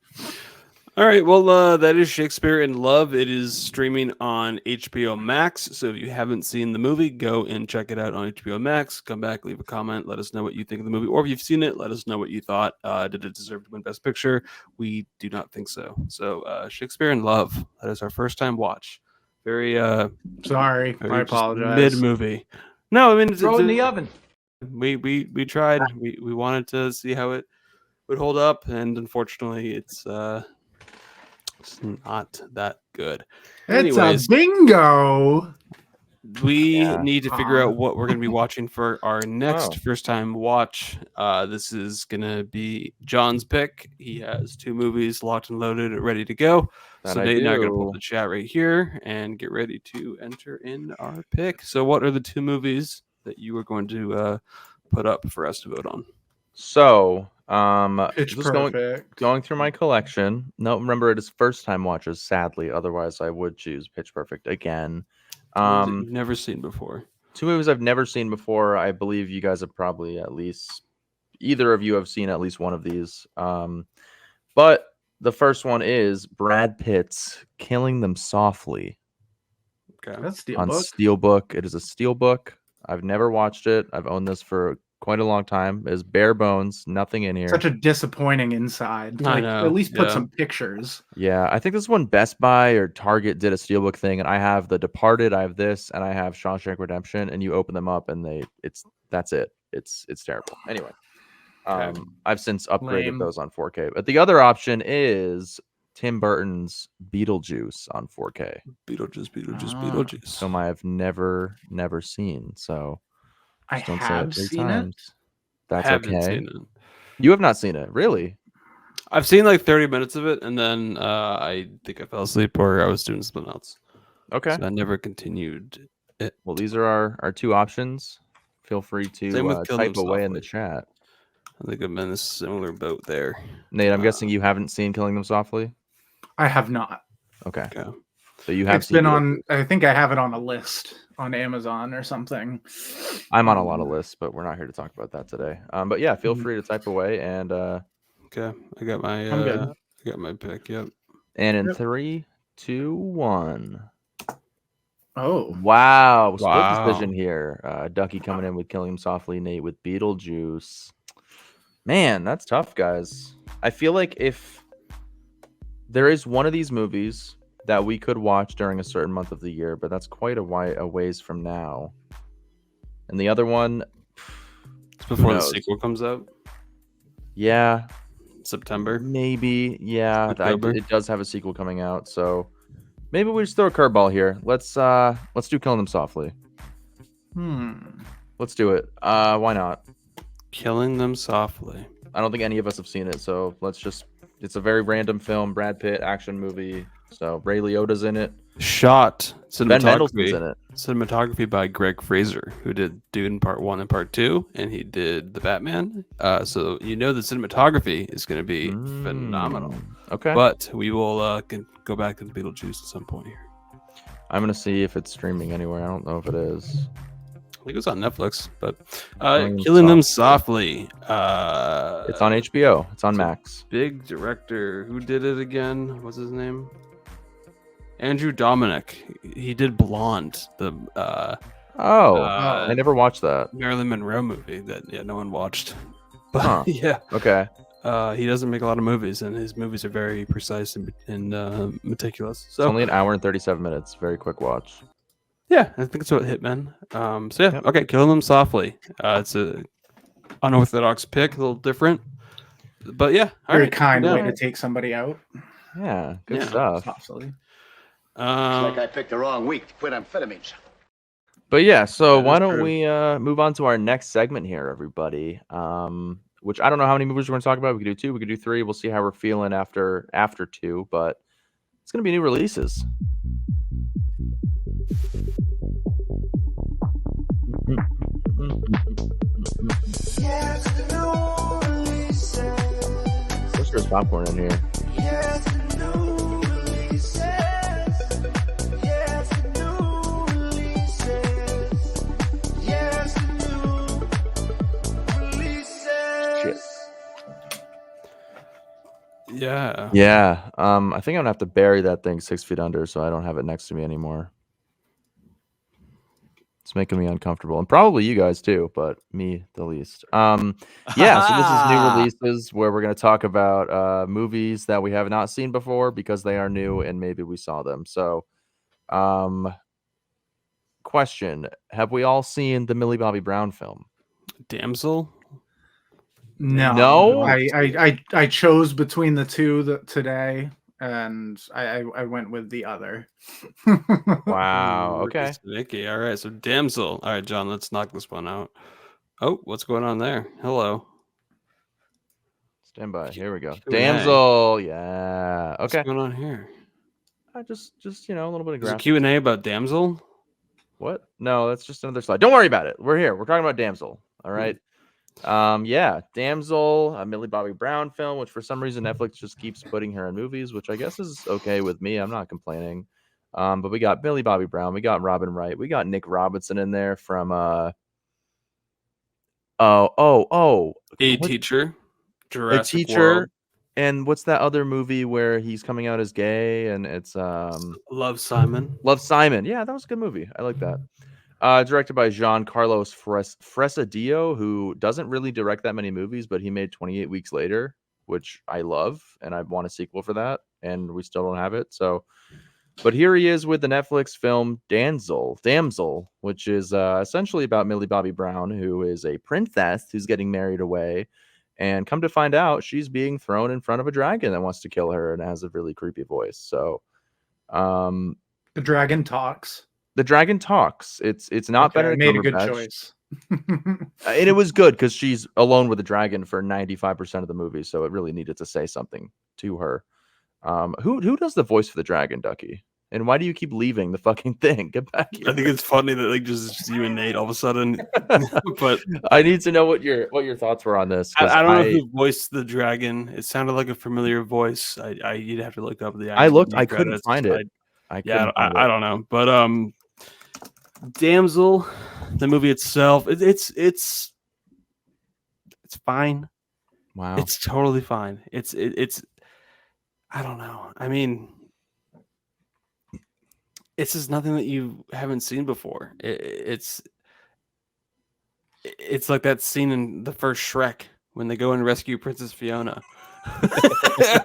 All right, well, that is Shakespeare in Love. It is streaming on HBO Max. So if you haven't seen the movie, go and check it out on HBO Max. Come back, leave a comment, let us know what you think of the movie. Or if you've seen it, let us know what you thought. Did it deserve to win Best Picture? We do not think so. So Shakespeare in Love. That is our first time watch. Very sorry, I apologize. Mid movie. No, I mean Throw it in the oven. We tried. We wanted to see how it would hold up, and unfortunately, it's not that good. It's a bingo. We need to figure out what we're going to be watching for our next first time watch. This is going to be John's pick. He has 2 movies locked and loaded, ready to go. So Nate and I are going to pull up the chat right here and get ready to enter in our pick. So what are the 2 movies that you are going to put up for us to vote on? So, Pitch just going through my collection. No, remember it is first time watches, sadly. Otherwise, I would choose Pitch Perfect again. You've never seen before. 2 movies I've never seen before. I believe you guys have probably either of you have seen at least one of these. But the first one is Brad Pitt's Killing Them Softly. Okay. That's on Steelbook. It is a Steelbook. I've never watched it. I've owned this for quite a long time. It's bare bones, nothing in here. Such a disappointing inside. Like, at least put some pictures. Yeah, I think this is when Best Buy or Target did a Steelbook thing, and I have The Departed, I have this, and I have Shawshank Redemption, and you open them up, and that's it. It's terrible. Anyway, I've since upgraded those on 4K. But the other option is Tim Burton's Beetlejuice on 4K. Beetlejuice. Film I have never seen. So I have seen it. That's okay. You have not seen it, really? I've seen like 30 minutes of it, and then I think I fell asleep or I was doing something else. Okay. So I never continued it. Well, these are our 2 options. Feel free to type away in the chat. I think I'm in a similar boat there. Nate, I'm guessing you haven't seen Killing Them Softly? I have not. Okay. So you have It's been on, I think I have it on a list on Amazon or something. I'm on a lot of lists, but we're not here to talk about that today. But yeah, feel free to type away and okay. I got my I'm good. I got my pick, yep. And in 3, 2, 1. Oh. Wow. Split decision here. Ducky coming in with Killing Him Softly, Nate with Beetlejuice. Man, that's tough, guys. I feel like if there is one of these movies that we could watch during a certain month of the year, but that's quite a ways from now. And the other one, it's before the sequel comes out. Yeah, September, maybe. Yeah, October. it does have a sequel coming out, so maybe we just throw a curveball here. Let's do Killing Them Softly. Let's do it. Why not? Killing Them Softly. I don't think any of us have seen it, so let's just. It's a very random film, Brad Pitt action movie. So Ray Liotta's in it. Shot Ben Mendelsohn's in it. cinematography by Greg Fraser, who did Dune Part 1 and Part 2, and he did The Batman. So the cinematography is going to be phenomenal. Okay. But we will go back to the Beetlejuice at some point here. I'm gonna see if it's streaming anywhere. I don't know if it is. I think it was on Netflix, but Killing Killing Them Them Softly. It's on HBO. It's on Max. Big director. Who did it again? What's his name? Andrew Dominic. He did Blonde, the I never watched that. Marilyn Monroe movie that no one watched. But Huh. yeah, Okay. he doesn't make a lot of movies, and his movies are very precise and meticulous. It's So only an hour and 37 minutes. Very quick watch. yeah, I think it's what Hitman. So yeah, Yep. okay, Killing Them Softly. It's a unorthodox pick, a little different, but yeah, all Very right, kind yeah. way to take somebody out. Yeah. Good Yeah. stuff. Softly. Looks like I picked the wrong week to quit amphetamines. But yeah, so That why is don't true. we move on to our next segment here, everybody? Which I don't know how many movies we're going to talk about. We could do 2, we could do 3. We'll see how we're feeling after 2, but it's going to be new releases. Wish there was popcorn in here. Shit. Yeah. Yeah. I think I'm gonna have to bury that thing 6 feet under, so I don't have it next to me anymore. It's making me uncomfortable, and probably you guys too, but me the least. Yeah. So this is new releases where we're gonna talk about movies that we have not seen before because they are new and maybe we saw them. So, question: have we all seen the Millie Bobby Brown film? Damsel. No? I chose between the two today, and I went with the other. Wow. Okay. Stanicky. All right. So Damsel. All right, John. Let's knock this one out. Oh, what's going on there? Hello. Stand by. Here we go. Q&A. Damsel. Yeah. Okay. What's going on here? I just a little bit of There's a graphics. Q&A about Damsel. What? No, that's just another slide. Don't worry about it. We're here. We're talking about Damsel. All right. Yeah, Damsel, a Millie Bobby Brown film, which for some reason Netflix just keeps putting her in movies, which I guess is okay with me. I'm not complaining. But we got Millie Bobby Brown, we got Robin Wright, we got Nick Robinson in there from A what- Teacher. a Jurassic teacher. World. And what's that other movie where he's coming out as gay and it's Love, Simon. Love, Simon. Yeah, that was a good movie. I like that. Directed by Jean Carlos Fresadillo, who doesn't really direct that many movies, but he made 28 Weeks Later, which I love, and I want a sequel for that, and we still don't have it. So, but here he is with the Netflix film Damsel, which is essentially about Millie Bobby Brown, who is a princess who's getting married away, and come to find out, she's being thrown in front of a dragon that wants to kill her and has a really creepy voice. So, The dragon talks. the dragon talks. It's not Okay, I Benedict made a good Cumberbatch. choice. And it was good because she's alone with the dragon for 95% of the movie, so it really needed to say something to her. Who does the voice for the dragon, Ducky? And why do you keep leaving the fucking thing? Get back here. I think it's funny that like just you and Nate all of a sudden. But I need to know what your thoughts were on this. I don't know who voiced the dragon. It sounded like a familiar voice. You'd have to look up the. I looked. IMDb I couldn't credits. find it. I don't know. But Damsel, the movie itself, it's fine. Wow. It's totally fine. It's I don't know. I mean, it's just nothing that you haven't seen before. It's like that scene in the first Shrek when they go and rescue Princess Fiona.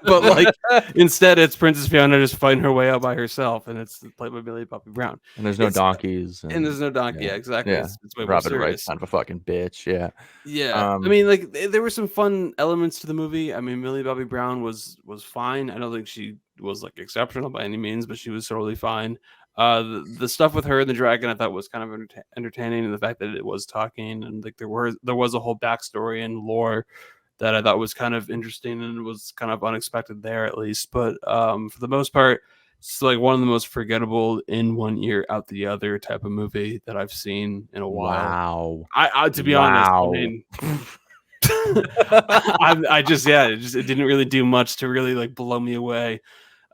But like instead it's Princess Fiona just fighting her way out by herself, and it's played by Millie Bobby Brown. And there's no It's donkeys. and there's no donkey. Yeah, exactly. Yeah. It's way more Robin Wright's serious. kind of a fucking bitch. Yeah. Yeah, I mean, like there were some fun elements to the movie. I mean, Millie Bobby Brown was fine. I don't think she was like exceptional by any means, but she was totally fine. The stuff with her and the dragon I thought was kind of entertaining, and the fact that it was talking and like there was a whole backstory and lore that I thought was kind of interesting and was kind of unexpected there at least. But for the most part, it's like one of the most forgettable in one ear out the other type of movie that I've seen in a while. Wow. I to be honest, I mean, it didn't really do much to really like blow me away.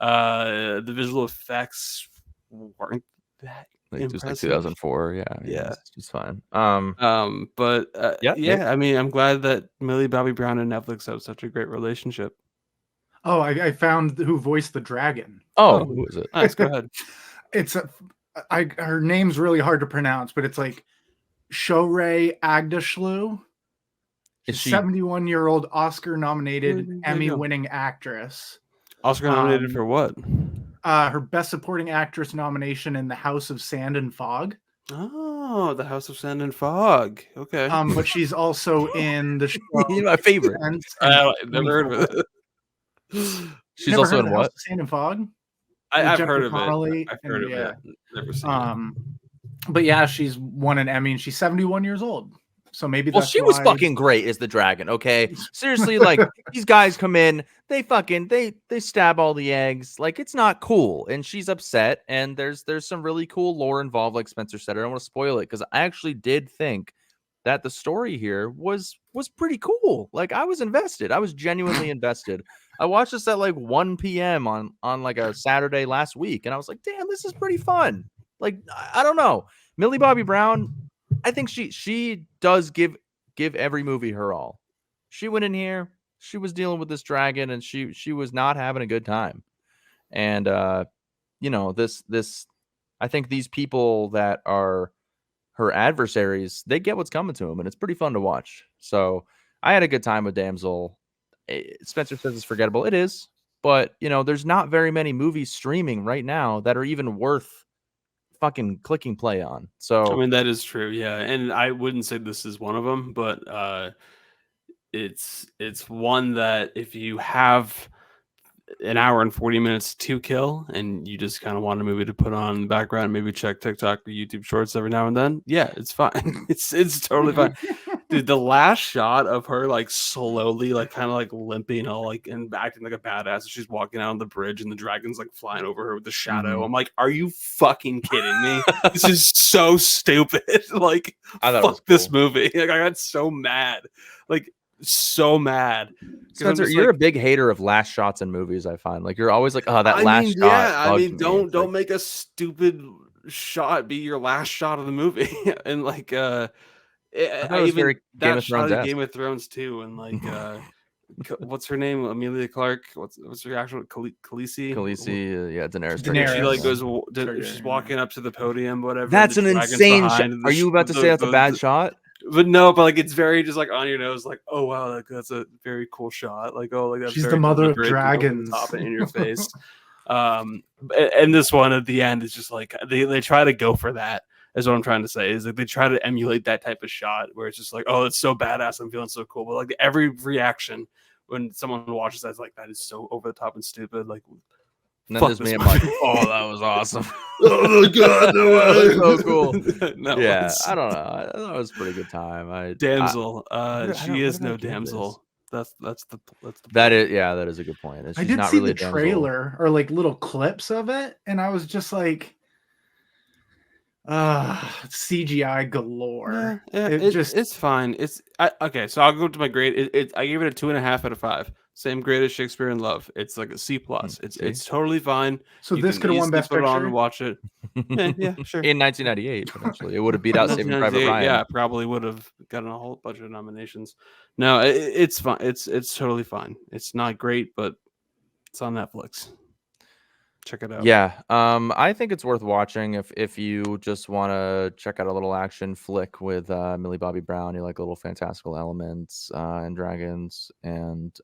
The visual effects weren't that It was like impressive. 2004. Yeah. It's fine. But Yeah. I mean, I'm glad that Millie Bobby Brown and Netflix have such a great relationship. Oh, I found who voiced the dragon. Oh, who is it? Nice, go ahead. It's her name's really hard to pronounce, but it's like Shorey Agdashlu. Is She's she 71-year-old Oscar-nominated, There you Emmy-winning actress. Oscar nominated for what? Her Best Supporting Actress nomination in The House of Sand and Fog. Oh, The House of Sand and Fog. Okay. But she's also in the show. my favorite? I've never heard of it. She's Never also heard in of The House what? of Sand and Fog? I've Jennifer heard of Connelly it. I've heard of and, it. Never seen it. But yeah, she's won an Emmy and she's 71 years old. So maybe Well, that's she was why- fucking great as the dragon. Okay, seriously, like these guys come in, they stab all the eggs. Like it's not cool, and she's upset. And there's some really cool lore involved, like Spencer said. I don't want to spoil it because I actually did think that the story here was pretty cool. Like I was invested. I was genuinely invested. I watched this at like 1 p.m. on like a Saturday last week, and I was like, damn, this is pretty fun. Like I don't know, Millie Bobby Brown. I think she does give every movie her all. She went in here, she was dealing with this dragon, and she was not having a good time. And this I think these people that are her adversaries, they get what's coming to them, and it's pretty fun to watch. So I had a good time with Damsel. Spencer says it's forgettable. It is, but there's not very many movies streaming right now that are even worth fucking clicking play on. So I mean, that is true. Yeah. And I wouldn't say this is one of them, but it's one that if you have an hour and 40 minutes to kill and you just kind of want a movie to put on in the background, maybe check TikTok or YouTube shorts every now and then. Yeah, it's fine. it's totally fine. Dude, the last shot of her like slowly like kind of like limping all like and acting like a badass. She's walking out on the bridge and the dragon's like flying over her with the shadow. I'm like, are you fucking kidding me? This is so stupid. Like, I thought it was fuck this cool. movie. Like, I got so mad. Like, so mad. Spencer, you're a big hater of last shots in movies. I find like you're always like, oh, that I last mean, shot. yeah, I mean, bugged me." don't It's like, make a stupid shot be your last shot of the movie. And like thought it I was even very Game that of shot of Thrones-esque. Game of Thrones too, and like what's her name? Amelia Clark. What's her actual Khaleesi? Khaleesi, yeah, Daenerys. Daenerys. She like Targaryen. goes. She's walking up to the podium, whatever. and That's the an dragon's insane shot. behind, and Are you about to say that's a bad shot? But no, but like it's very just like on your nose, like, oh wow, like that's a very cool shot. Like, oh, like that's She's very the mother of deliberate, over the dragons. top and in your face. And this one at the end is just like they try to go for that. Is what I'm trying to say. Is like they try to emulate that type of shot where it's just like, oh, it's so badass. I'm feeling so cool. But like every reaction when someone watches that's like that is so over the top and stupid. Like, And then fuck there's this me. I'm like, movie. oh, that was awesome. Oh my god, no That was way. so cool. No, Yeah, it's- I don't know. I thought it was a pretty good time. Damsel. don't- She what is did I no give this? damsel. That's the That is a good point. I She's did not see really the a damsel. trailer or like little clips of it, and I was just like, CGI galore. Yeah, It it's fine. Okay. So I'll go to my grade. I gave it a 2.5 out of 5. Same grade as Shakespeare in Love. It's like a C+. It's totally fine. So You this can could have won easily Best put it on Picture. and watch it. Yeah, sure. In 1998, potentially, it would have beat out Saving Private 1998, Ryan. yeah, probably would have gotten a whole bunch of nominations. No, it's fine. It's totally fine. It's not great, but it's on Netflix. check it out. Yeah, I think it's worth watching if you just want to check out a little action flick with Millie Bobby Brown. You like little fantastical elements and dragons, and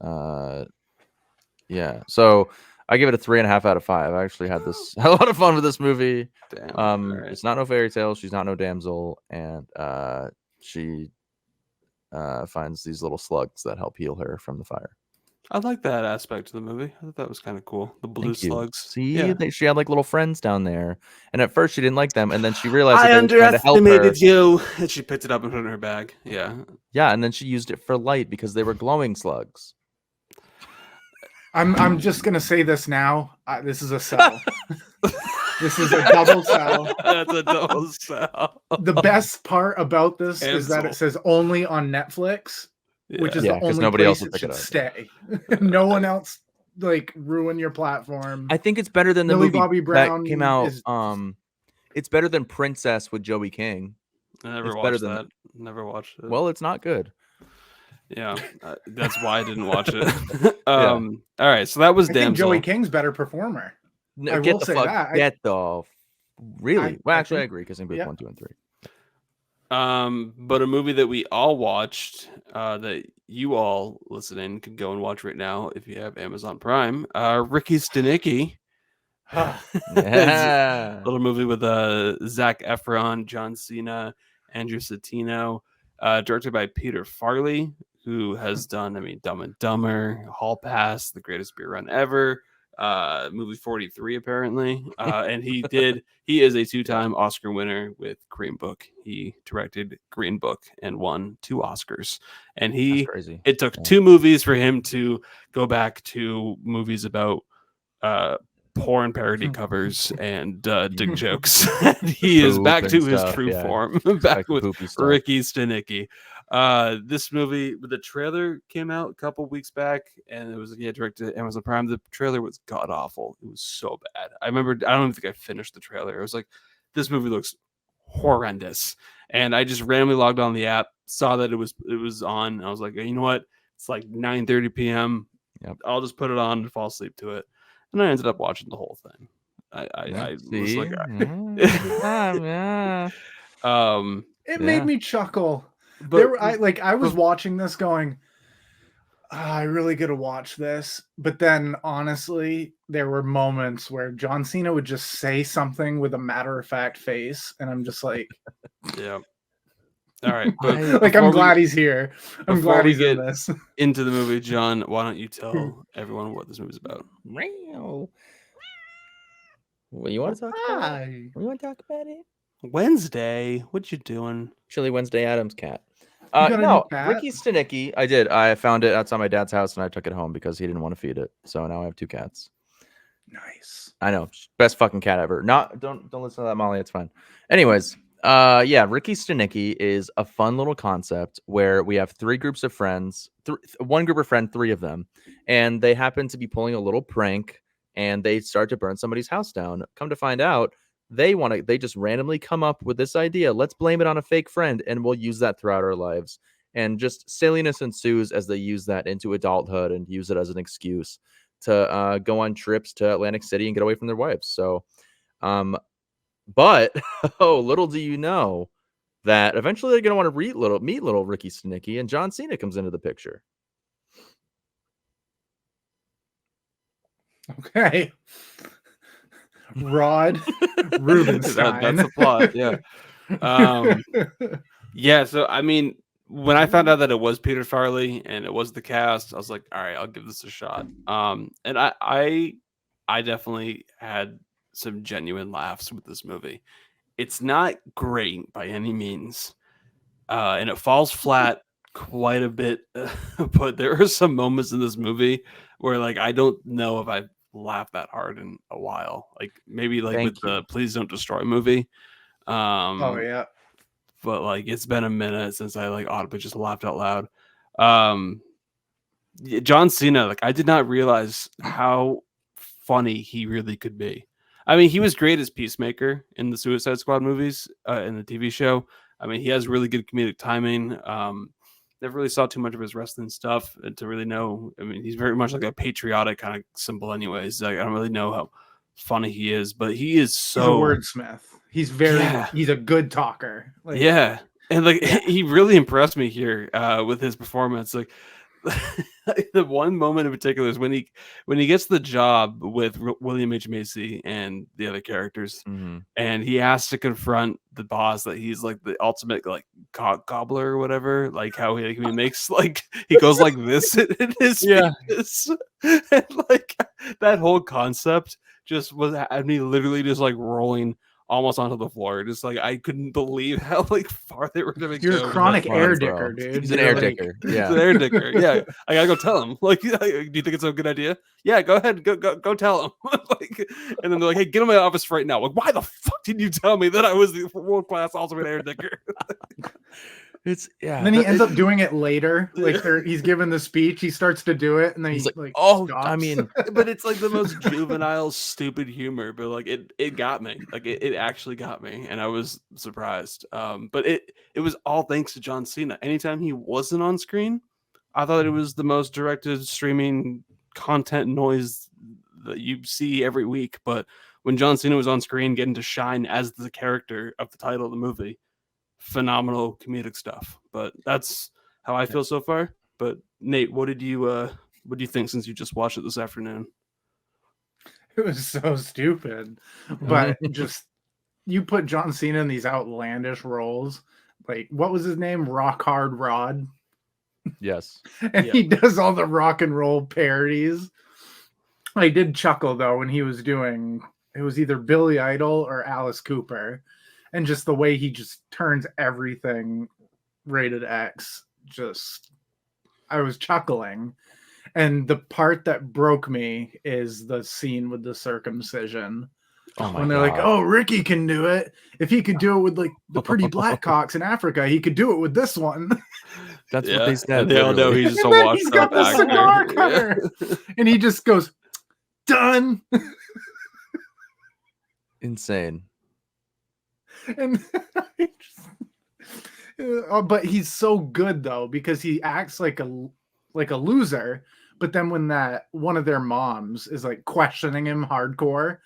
yeah. So I give it a 3.5 out of 5. I actually had a lot of fun with this movie. Damn. All right. It's not no fairy tale. She's not no damsel, and she finds these little slugs that help heal her from the fire. I like that aspect of the movie. I thought that was kind of cool. The blue Thank you. slugs. See, Yeah. she had like little friends down there, and at first she didn't like them, and then she realized that they were trying to help her. you, and she picked it up and put it in her bag. Yeah. Yeah, and then she used it for light because they were glowing slugs. I'm just gonna say this now. This is a sell. This is a double sell. That's a double sell. The best part about this is that Cancel. it says only on Netflix, which is Yeah, the 'cause only nobody else place will it pick it should up. stay. No one else like ruin your platform. I think it's better than the Millie movie Bobby Brown that came out. is- It's better than Princess with Joey King. I never It's better watched than- that. Never watched it. Well, it's not good. yeah, that's why I didn't watch it. All right, so that was I think Damsel. Joey King's better performer. No, I get will the say fuck. that. Get the. Really? Well, I actually, I think- agree because I'm good yeah. 1, 2, and 3. But a movie that we all watched, that you all listening could go and watch right now if you have Amazon Prime. Ricky Stanicky. Yeah. Little movie with Zac Efron, John Cena, Andrew Cetino, directed by Peter Farley, who has done, Dumb and Dumber, Hall Pass, The Greatest Beer Run Ever, movie 43 apparently, and he is a 2-time Oscar winner with Green Book. He directed Green Book and won 2 Oscars, and That's crazy. it took Yeah. 2 movies for him to go back to movies about porn parody covers and dick jokes. He is Poop back and to his stuff, true yeah. form, Back back to with poopy stuff. Ricky Stanicky. This movie, the trailer came out a couple weeks back, and it was directed to Amazon Prime. The trailer was god awful. It was so bad. I don't even think I finished the trailer. I was like, this movie looks horrendous, and I just randomly logged on the app, saw that it was on. And I was like, you know what? It's like 9:30 p.m. Yep. I'll just put it on and fall asleep to it. And I ended up watching the whole thing. I was like, yeah. It Yeah. made me chuckle. but I was watching this going, I really gotta watch this. But then honestly, there were moments where John Cena would just say something with a matter-of-fact face, and I'm just like, yeah. All right, but like I'm before glad he's here. I'm before glad we he's in get- this. into the movie, John, why don't you tell everyone what this movie's about? Well, you want to talk about it? You want to talk about it? Wednesday, what you doing? Chili Wednesday Adams cat. You got a new No, cat? Ricky Stanicky. I did. I found it outside my dad's house and I took it home because he didn't want to feed it. So now I have 2 cats. Nice. I know, best fucking cat ever. Don't listen to that, Molly. It's fine. Anyways, yeah, Ricky Stanicky is a fun little concept where we have 3 groups of friends, 1 group of friends, 3 of them, and they happen to be pulling a little prank, and they start to burn somebody's house down. Come to find out, they just randomly come up with this idea. Let's blame it on a fake friend, and we'll use that throughout our lives. And just silliness ensues as they use that into adulthood and use it as an excuse to go on trips to Atlantic City and get away from their wives. So, but little do you know that eventually they're going to want to meet little Ricky Stanicky, and John Cena comes into the picture. Okay. Rod Rubenstein. That's the plot. Yeah. Yeah. So when I found out that it was Peter Farley and it was the cast, I was like, all right, I'll give this a shot. And I definitely had some genuine laughs with this movie. It's not great by any means, and it falls flat quite a bit. But there are some moments in this movie where, like, I don't know if I've laughed that hard in a while. Like maybe like Thank with the "Please Don't Destroy" movie. Oh yeah. But like it's been a minute since I like audibly just laughed out loud. John Cena, like I did not realize how funny he really could be. I mean, he was great as Peacemaker in the Suicide Squad movies, in the TV show. I mean, he has really good comedic timing. Never really saw too much of his wrestling stuff to really know. I mean, he's very much like a patriotic kind of symbol anyways. Like, I don't really know how funny he is, but he is He's a so wordsmith. He's he's a good talker. Like, yeah. And like Yeah. he really impressed me here with his performance. Like the one moment in particular is when he gets the job with William H. Macy and the other characters, Mhm. and he has to confront the boss that he's like the ultimate like cobbler or whatever. Like how he makes like he goes like this in his Yeah. speeches. And like that whole concept just had me literally just like rolling almost onto the floor. Just like I couldn't believe how like far they were gonna You're go. a chronic Fun, air bro. dicker, dude. He's an You're air like- dicker. He's Yeah. an air dicker. Yeah, I gotta go tell him. Like, do you think it's a good idea? Yeah, go ahead, go tell him. Like, and then they're like, hey, get in my office right now. Like, why the fuck did you tell me that I was the world class ultimate air dicker? It's And then he ends up doing it later. Like he's given the speech, he starts to do it, and then He's he like, oh, stops. I mean, But it's like the most juvenile, stupid humor. But like it got me. Like it actually got me, and I was surprised. But it was all thanks to John Cena. Anytime he wasn't on screen, I thought it was the most directed streaming content noise that you see every week. But when John Cena was on screen, getting to shine as the character of the title of the movie, phenomenal comedic stuff. But that's how I feel so far. But Nate, what do you think since you just watched it this afternoon? It was so stupid. But just you put John Cena in these outlandish roles. Like, what was his name? Rock Hard Rod. yes. And Yeah. he does all the rock and roll parodies. I did chuckle though when he was doing it was either Billy Idol or Alice Cooper. And just the way he just turns everything rated X, just I was chuckling. And the part that broke me is the scene with the circumcision. Oh my When they're like, God. oh, Ricky can do it. If he could do it with like the pretty black cocks in Africa, he could do it with this one. That's what they said. And they all know literally. he's just a And then washed he's got up the cigar actor. cutter. And he just goes, done. Insane. And I but he's so good though, because he acts like a loser. But then when that one of their moms is like questioning him hardcore,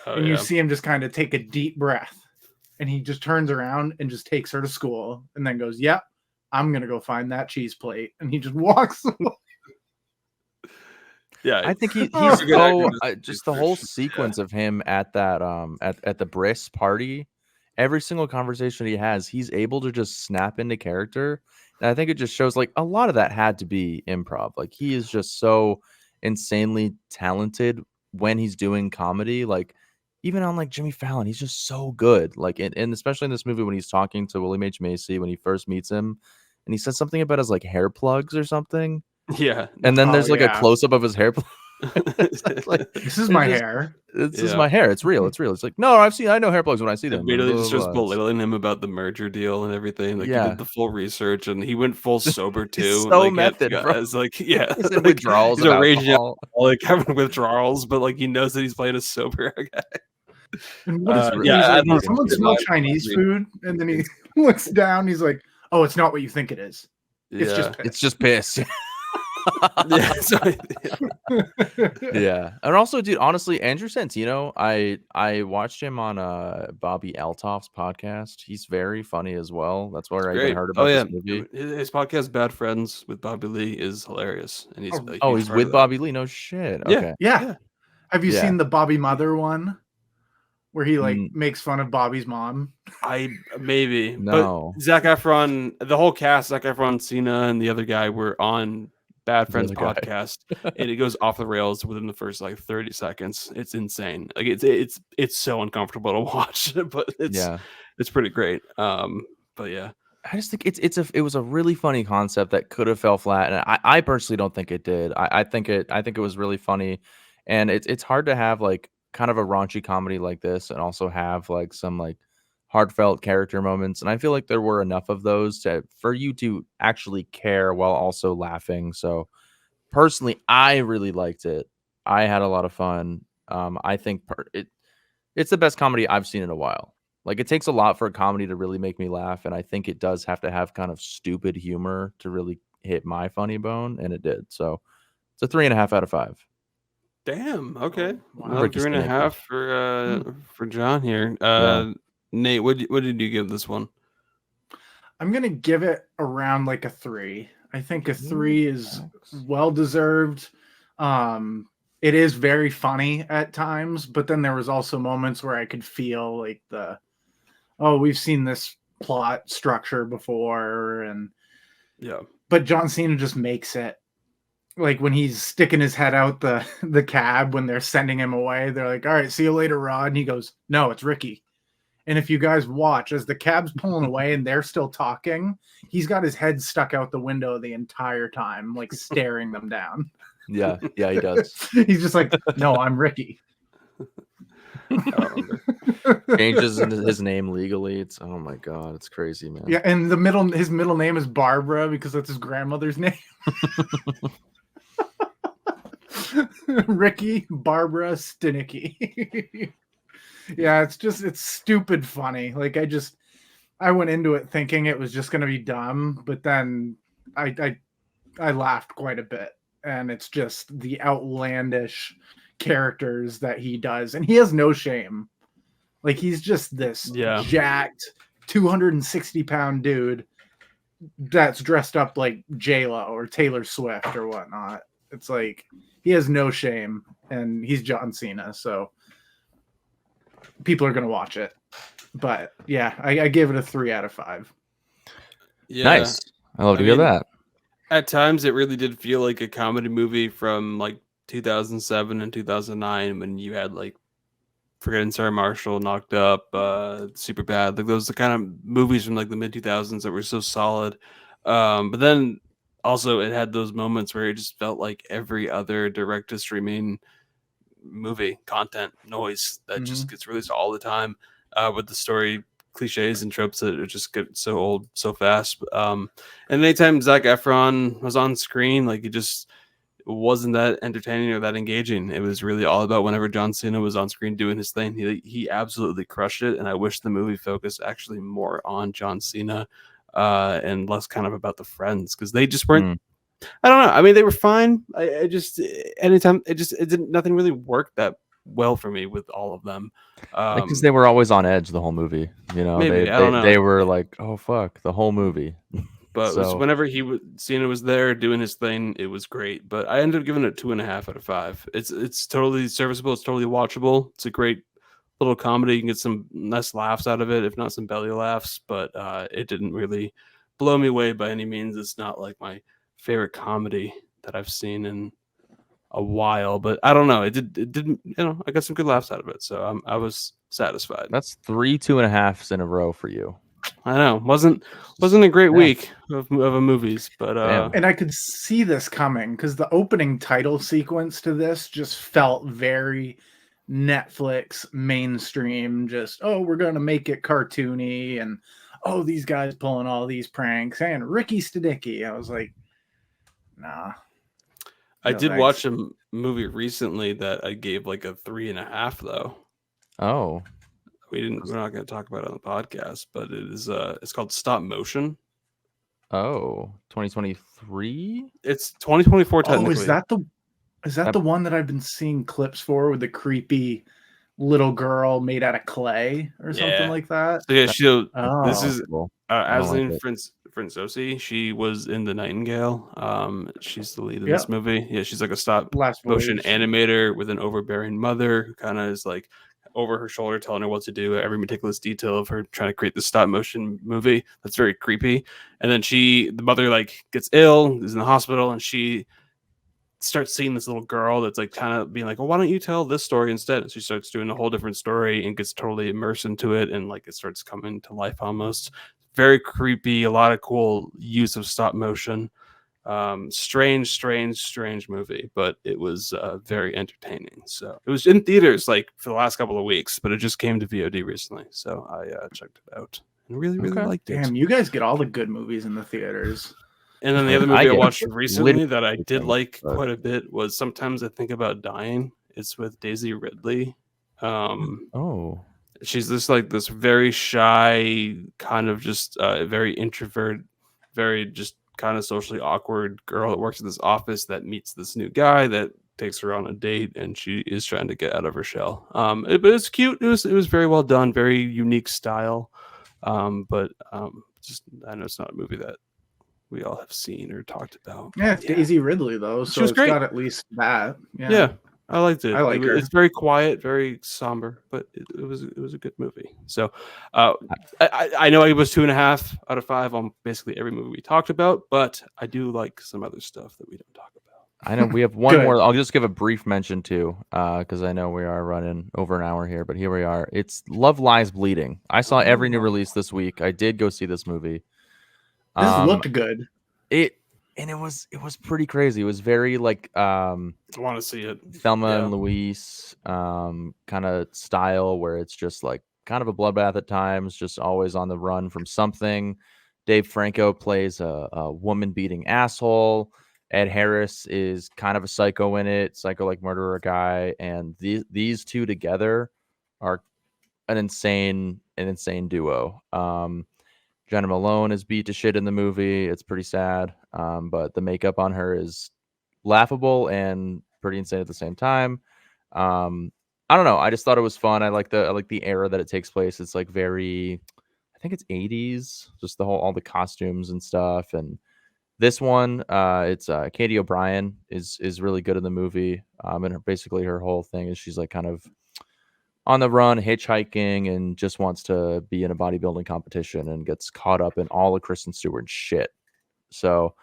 Oh, and you yeah. see him just kind of take a deep breath, and he just turns around and just takes her to school, and then goes, "Yep, I'm gonna go find that cheese plate," and he just walks away. Yeah, I think he's Oh. a good actor, just the whole sequence of him at that at the Briss party, every single conversation he has, he's able to just snap into character. And I think it just shows like a lot of that had to be improv. Like he is just so insanely talented when he's doing comedy. Like even on like Jimmy Fallon, he's just so good. Like and especially in this movie when he's talking to William H. Macy when he first meets him, and he says something about his like hair plugs or something. yeah. And then Oh, there's like yeah. a close up of his hair. Like, This is it's my just- hair. This is Yeah. my hair. It's real. It's real. It's like, no, I know hair plugs when I see them. Immediately blah, just blah, starts blah. belittling him about the merger deal and everything. Like he Yeah. did the full research and he went full sober too. so like, method, bro. as like yeah, He's in like, withdrawals he's of a raging alcohol. alcoholic having withdrawals, but like he knows that he's playing a sober guy. And what is Uh, he's yeah, I like, don't someone know. smell Chinese food, and then he looks down. He's like, "Oh, it's not what you think it is. It's Yeah. just piss." It's just piss. yeah, so, Yeah. And also, dude, honestly, Andrew Santino, I watched him on Bobby Altoff's podcast. He's very funny as well. That's where I even great. heard about Oh yeah, this movie. his podcast "Bad Friends" with Bobby Lee is hilarious, and he's a Oh, huge he's part with of that. Bobby Lee. No shit. Yeah. Okay. Yeah. Have you Yeah. seen the Bobby Mother one, where he like Mm. makes fun of Bobby's mom? I maybe No. but Zac Efron, the whole cast, Zac Efron, Cena, and the other guy were on Bad Friends other guy. podcast, and it goes off the rails within the first like 30 seconds. It's insane. Like it's so uncomfortable to watch, but it's pretty great. But yeah, I just think it was a really funny concept that could have fell flat, and I personally don't think it did. I think it was really funny, and it's hard to have like kind of a raunchy comedy like this, and also have like some like heartfelt character moments. And I feel like there were enough of those for you to actually care while also laughing. So personally, I really liked it. I had a lot of fun. I think it's the best comedy I've seen in a while. Like it takes a lot for a comedy to really make me laugh, and I think it does have to have kind of stupid humor to really hit my funny bone, and it did. So it's a 3.5 out of 5. Damn. Okay. Wow. Well, Ricky 3.5 for John here. Nate, what did you give this one? I'm gonna give it around like a 3. I think a 3 is well deserved. It is very funny at times, but then there was also moments where I could feel like we've seen this plot structure before, and Yeah. but John Cena just makes it. Like when he's sticking his head out the cab when they're sending him away, they're like, "All right, see you later, Rod." And he goes, "No, it's Ricky." And if you guys watch, as the cab's pulling away and they're still talking, he's got his head stuck out the window the entire time, like staring them down. Yeah, he does. He's just like, "No, I'm Ricky." I remember. Changes into his name legally. It's oh my god, it's crazy, man. Yeah, and his middle name is Barbara because that's his grandmother's name. Ricky Barbara Stanicky. Yeah, it's stupid funny. Like I went into it thinking it was just gonna be dumb, but then I laughed quite a bit, and it's just the outlandish characters that he does, and he has no shame. Like he's just this jacked 260-pound dude that's dressed up like J-Lo or Taylor Swift or whatnot. It's like he has no shame, and he's John Cena, so people are gonna watch it. But yeah, I gave it a 3 out of 5. Yeah. Nice. I love to hear that. At times, it really did feel like a comedy movie from like 2007 and 2009 when you had like Forgetting Sarah Marshall, Knocked Up, Super Bad. Like those are the kind of movies from like the mid 2000s that were so solid. But then also it had those moments where it just felt like every other direct to streaming movie content noise that just gets released all the time with the story cliches and tropes that it just get so old so fast. And anytime Zac Efron was on screen, like it just wasn't that entertaining or that engaging. It was really all about whenever John Cena was on screen doing his thing. He absolutely crushed it, and I wish the movie focused actually more on John Cena and less kind of about the friends, because they just weren't. I don't know. I mean, they were fine. I just anytime it didn't, nothing really worked that well for me with all of them. Because they were always on edge the whole movie. You know, maybe, I don't know. They were like, oh fuck, the whole movie. But it was whenever Cena was there doing his thing, it was great. But I ended up giving it 2.5 out of 5. It's totally serviceable. It's totally watchable. It's a great little comedy. You can get some nice laughs out of it, if not some belly laughs. But it didn't really blow me away by any means. It's not like my favorite comedy that I've seen in a while. But I don't know. It didn't. You know, I got some good laughs out of it, so I was satisfied. That's 3 2.5s in a row for you. I know. Wasn't a great week of movies, but and I could see this coming because the opening title sequence to this just felt very Netflix mainstream. Just we're gonna make it cartoony, and these guys pulling all these pranks, and Ricky Stanicky. I was like, nah. I did watch a movie recently that I gave like a 3.5 though. Oh. We're not going to talk about it on the podcast, but it is it's called Stop Motion. Oh, 2023? It's 2024 technically. Is that the one that I've been seeing clips for with the creepy little girl made out of clay or something like that? So yeah, this is cool. Ashley Franzosi. She was in The Nightingale. She's the lead in this movie. Yeah, she's like a stop motion animator with an overbearing mother who kind of is like over her shoulder telling her what to do, every meticulous detail of her trying to create this stop motion movie that's very creepy. And then the mother like gets ill, is in the hospital, and she starts seeing this little girl that's like kind of being like, well, why don't you tell this story instead? And she starts doing a whole different story and gets totally immersed into it, and like it starts coming to life almost. Very creepy, a lot of cool use of stop motion. Strange movie, but it was very entertaining. So it was in theaters like for the last couple of weeks, but it just came to VOD recently, so I checked it out and really liked it. Damn, you guys get all the good movies in the theaters. And then the other movie I watched recently that I did like quite a bit was Sometimes I Think About Dying. It's with Daisy Ridley. She's this very shy, kind of just very introvert, very just kind of socially awkward girl that works in this office that meets this new guy that takes her on a date, and she is trying to get out of her shell. But it's cute. It was very well done, very unique style. But just I know it's not a movie that we all have seen or talked about. Yeah, it's Daisy Ridley though, so was it's great. got at least that. Yeah, I liked it. I like her. It's very quiet, very somber, but it was a good movie. So I know it was 2.5 out of 5 on basically every movie we talked about, but I do like some other stuff that we don't talk about. I know we have one Good. more. I'll just give a brief mention too, because I know we are running over an hour here, but here we are. It's Love Lies Bleeding. I saw every new release this week. I did go see this movie. This looked good. It was pretty crazy. It was very like I want to see it. Thelma and Louise kind of style, where it's just like kind of a bloodbath at times, just always on the run from something. Dave Franco plays a woman beating asshole. Ed Harris is kind of a psycho in it, psycho like murderer guy, and these two together are an insane duo. Jenna Malone is beat to shit in the movie. It's pretty sad, but the makeup on her is laughable and pretty insane at the same time. I don't know. I just thought it was fun. I like the era that it takes place. It's like very, I think it's 80s, just all the costumes and stuff. And this one, it's Katie O'Brien is really good in the movie. And basically her whole thing is she's like kind of on the run, hitchhiking, and just wants to be in a bodybuilding competition and gets caught up in all of Kristen Stewart's shit. So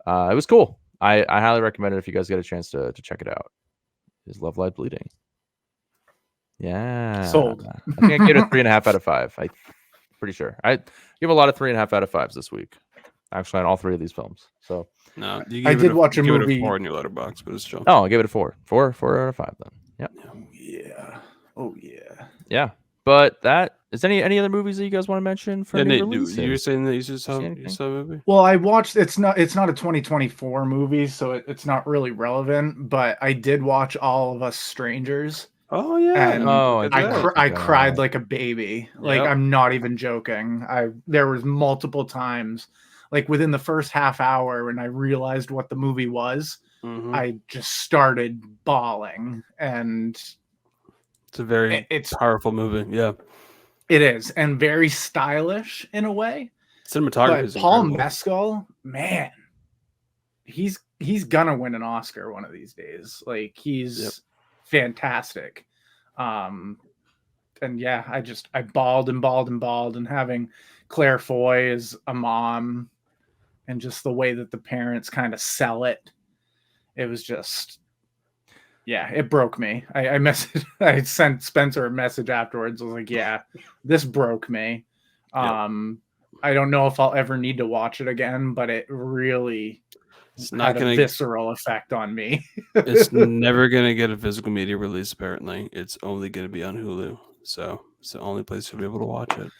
it was cool. I highly recommend it if you guys get a chance to check it out. Is Love Lies Bleeding? Yeah, Sold. I think I gave it a 3.5 out of 5. I'm pretty sure. I give a lot of 3.5 out of 5s this week. Actually, on all 3 of these films. So No, I did watch a give movie. it a 4 in your letterbox, but it's John. oh, I gave it a 4 out of 5 then. Yep. Oh yeah. Yeah. But that is any other movies that you guys want to mention for new Nate, releases? you were saying that you saw anything? a movie? Well, I watched. It's not a 2024 movie, so it's not really relevant. But I did watch All of Us Strangers. Oh yeah. And I cried like a baby. Like, Yep. I'm not even joking. There was multiple times, like within the first half hour, when I realized what the movie was, Mhm. I just started bawling. And It's a very powerful movie. Yeah. it is, and very stylish in a way. Cinematography But is Paul incredible. Mescal, man, he's gonna win an Oscar one of these days. Like, he's fantastic. And yeah, I bawled and bawled and bawled, and having Claire Foy as a mom, and just the way that the parents kind of sell it, it was just, yeah, it broke me. I sent Spencer a message afterwards. I was like, yeah, this broke me. I don't know if I'll ever need to watch it again, but it really had a visceral effect on me. It's never gonna get a physical media release. Apparently, it's only gonna be on Hulu. So it's the only place you'll be able to watch it.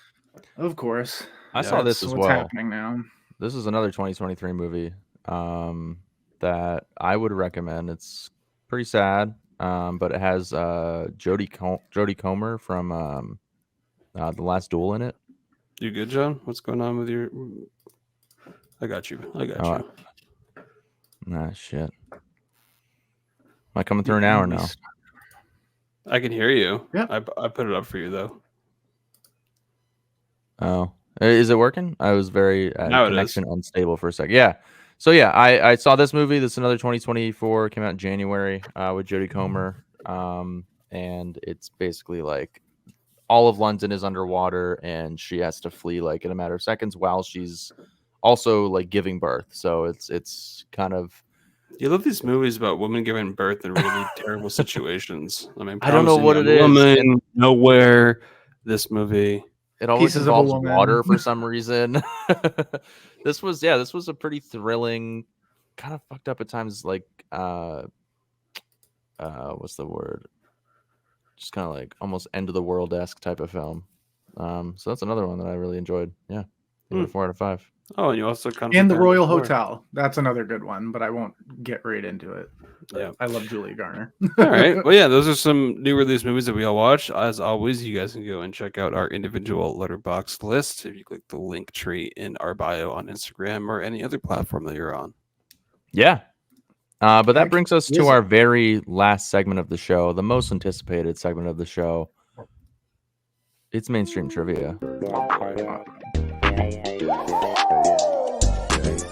Of course. I saw this as what's well. happening now. This is another 2023 movie that I would recommend. It's pretty sad, but it has Jodie Comer from The Last Duel in it. You good, John? What's going on with your? I got you. You. Nah, shit. Am I coming through now or no? I can hear you. Yeah. I put it up for you though. Oh, is it working? I was very Now it connection unstable for a second. Yeah. So yeah, I saw this movie. This is another 2024. Came out in January with Jodie Comer, and it's basically like all of London is underwater, and she has to flee like in a matter of seconds while she's also like giving birth. So it's kind of. You love these movies about women giving birth in really terrible situations. I mean, I don't know what it is. Woman, nowhere. This movie. It always Pieces of a involves woman. water for some reason. This was a pretty thrilling, kind of fucked up at times, like what's the word? Just kind of like almost end of the world-esque type of film. So that's another one that I really enjoyed. Yeah. 4 out of 5. Oh, and you also kind of And The Royal Hotel. That's another good one, but I won't get right into it. Yeah. I love Julia Garner. All right. Well, yeah, those are some new release movies that we all watch. As always, you guys can go and check out our individual letterbox list if you click the link tree in our bio on Instagram or any other platform that you're on. Yeah. But that brings us to Is our it? very last segment of the show, the most anticipated segment of the show. It's mainstream trivia.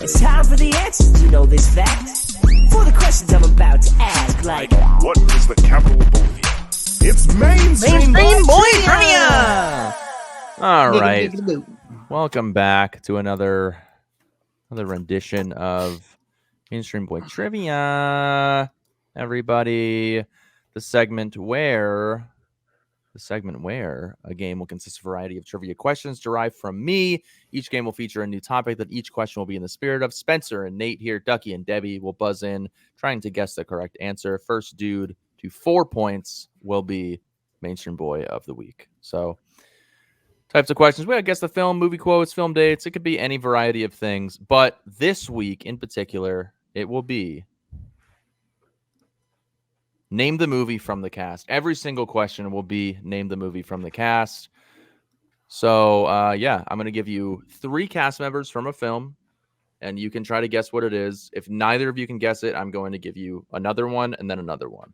It's time for the answers. You know this fact. For the questions I'm about to ask, like, What is the capital of Bolivia? It's mainstream. boy trivia. All right. Welcome back to another rendition of Mainstream Boy Trivia. Everybody, the segment where a game will consist of a variety of trivia questions derived from me. Each game will feature a new topic that each question will be in the spirit of. Spencer and Nate here, Ducky and Debbie will buzz in, trying to guess the correct answer. First dude to 4 points will be Mainstream Boy of the Week. So, types of questions. I guess the film, movie quotes, film dates. It could be any variety of things. But this week in particular, it will be name the movie from the cast. Every single question will be name the movie from the cast. So, I'm going to give you 3 cast members from a film, and you can try to guess what it is. If neither of you can guess it, I'm going to give you another one and then another one.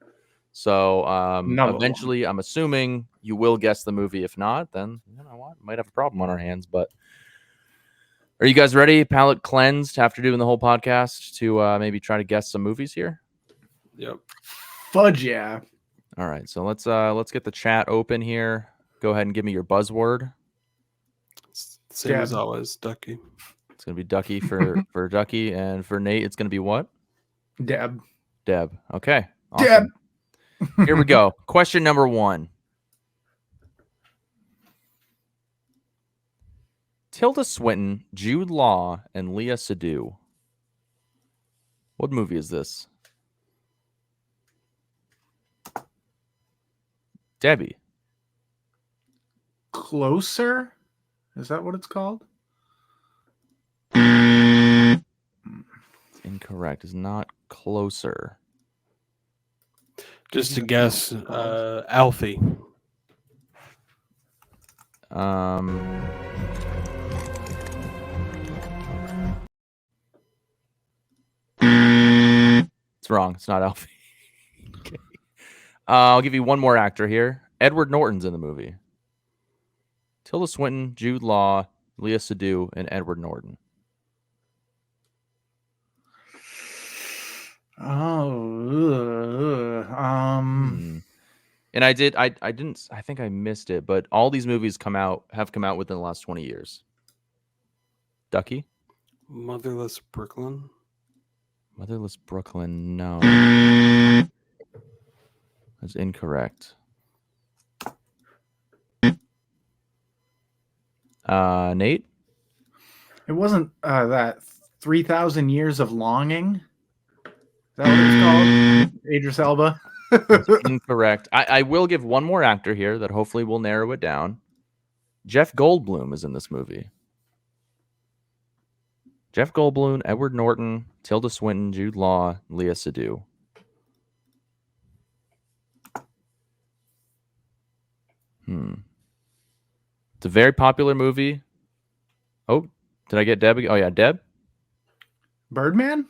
So, eventually, I'm assuming you will guess the movie. If not, then you know what? Might have a problem on our hands. But are you guys ready? Palate cleansed after doing the whole podcast to maybe try to guess some movies here? Yep. Fudge, yeah. All right, so let's get the chat open here. Go ahead and give me your buzzword. Same as always, Ducky. It's gonna be Ducky for Ducky, and for Nate, it's gonna be what? Deb. Okay. Awesome. Deb. Here we go. Question number 1. Tilda Swinton, Jude Law, and Leah Seydoux. What movie is this? Debbie. Closer? Is that what it's called? Incorrect. It's not Closer. Just to guess, Alfie. It's wrong. It's not Alfie. Okay. I'll give you one more actor here. Edward Norton's in the movie. Tilda Swinton, Jude Law, Leah Seydoux, and Edward Norton. And I think I missed it, but all these movies have come out within the last 20 years. Ducky? Motherless Brooklyn. Motherless Brooklyn, no. That's incorrect. Nate? It wasn't that 3,000 Years of Longing? Is that what it's called? Idris Elba? Incorrect. I will give one more actor here that hopefully will narrow it down. Jeff Goldblum is in this movie. Jeff Goldblum, Edward Norton, Tilda Swinton, Jude Law, Leah Seydoux. It's a very popular movie. Oh, did I get Deb? Oh, yeah, Deb? Birdman?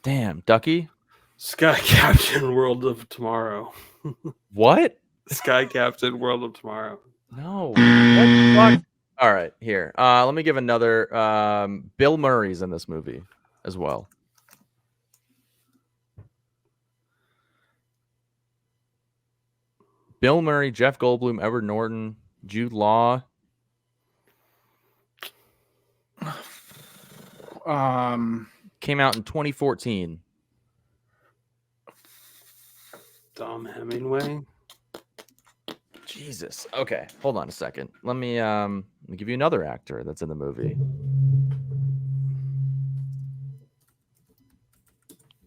Damn, Ducky? Sky Captain World of Tomorrow. What? Sky Captain World of Tomorrow. No. What the fuck? All right, here. Let me give another. Bill Murray's in this movie as well. Bill Murray, Jeff Goldblum, Edward Norton, Jude Law. Came out in 2014. Dom Hemingway. Jesus. Okay, hold on a second. Let me give you another actor that's in the movie.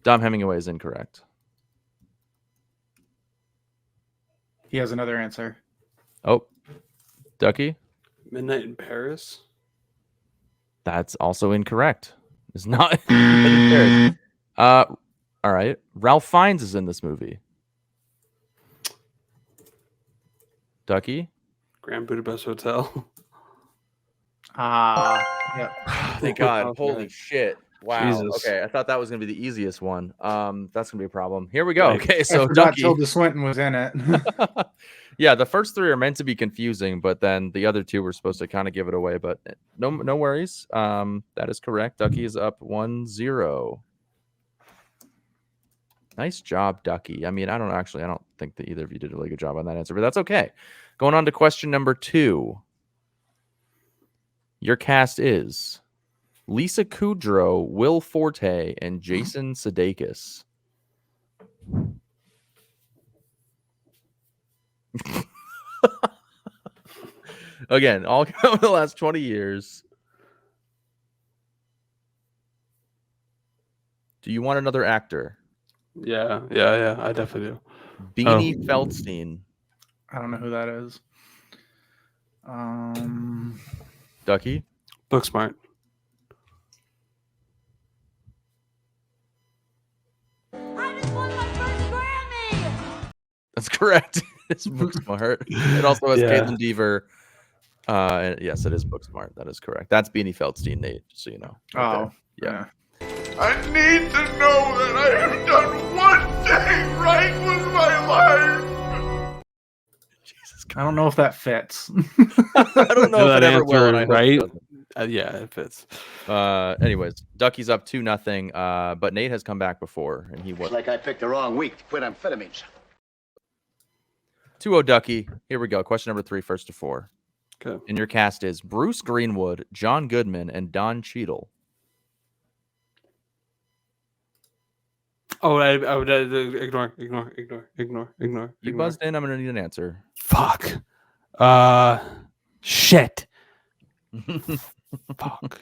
Dom Hemingway is incorrect. He has another answer. Oh, Ducky? Midnight in Paris. That's also incorrect. It's not. All right. Ralph Fiennes is in this movie. Ducky? Grand Budapest Hotel. Yeah. Thank God. Okay. Holy shit. Wow. Jesus. Okay, I thought that was gonna be the easiest one. That's gonna be a problem. Here we go. Like, Okay, I so forgot Ducky. Tilda Swinton was in it. Yeah, the first three are meant to be confusing, but then the other two were supposed to kind of give it away. But no worries. That is correct. Ducky is up 1-0. Nice job, Ducky. I mean, I don't think that either of you did a really good job on that answer, but that's okay. Going on to question number 2. Your cast is Lisa Kudrow, Will Forte, and Jason Sudeikis. Again, all in the last 20 years. Do you want another actor? Yeah. I definitely do. Beanie Feldstein. I don't know who that is. Ducky? Booksmart. I just won my first Grammy. That's correct. It's Booksmart. It also has Yeah. Caitlin Deaver. And yes, it is Booksmart. That is correct. That's Beanie Feldstein, Nate, just so you know. Oh, Yeah. I need to know that I have done one thing right with my life. Jesus I don't know if that fits. I don't know if it ever will. And I hope it right? doesn't. Yeah, it fits. Anyways, Ducky's up 2-0. But Nate has come back before, and he was It's like I picked the wrong week to quit amphetamines. 2-0 Ducky. Here we go. Question number 3, first to 4. Okay. And your cast is Bruce Greenwood, John Goodman, and Don Cheadle. Oh, I would ignore. You buzzed in. I'm gonna need an answer. Fuck. Shit. Fuck.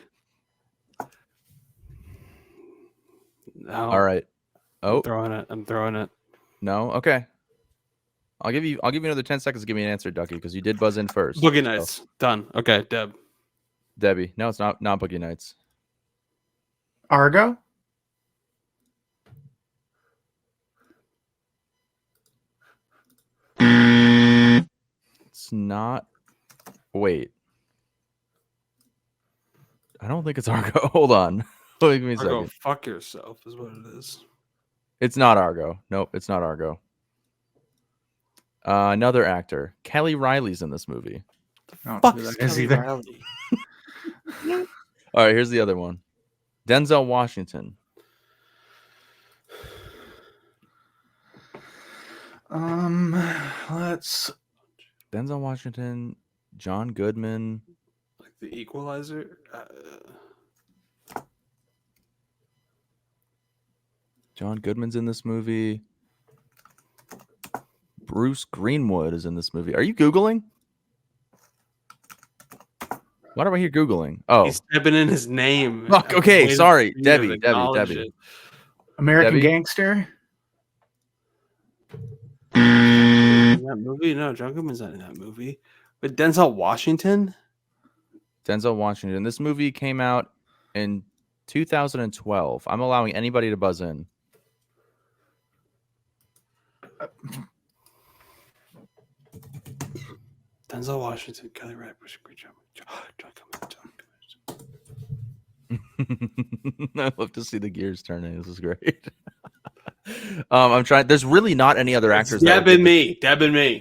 No. All right. Oh, I'm throwing it. no. Okay. I'll give you another 10 seconds to give me an answer, Ducky, because you did buzz in first. Boogie Nights. Done. Okay, Deb. Debbie. No, it's not Boogie Nights. Argo? It's not. Wait. I don't think it's Argo. Hold on. Give me a Argo, second. fuck yourself is what it is. It's not Argo. Nope, it's not Argo. Another actor. Kelly Riley's in this movie. Fuck is Kelly Kelly Riley. Riley? All right, here's the other one. Denzel Washington. Let's. Denzel Washington, John Goodman. Like the Equalizer? John Goodman's in this movie. Bruce Greenwood is in this movie. Are you Googling? What am I here Googling? Oh, He's stepping in his name. fuck. I'm Okay, waiting sorry. for you to Debbie. acknowledge it. American Debbie? Gangster? In that movie? No, John Goodman's not in that movie. But Denzel Washington? Denzel Washington. This movie came out in 2012. I'm allowing anybody to buzz in. Denzel Washington, Kelly Riley, Bruce Greenwood, John Goodman. I love to see the gears turning. This is great. I'm trying. There's really not any other actors. Deb and me. Debbie.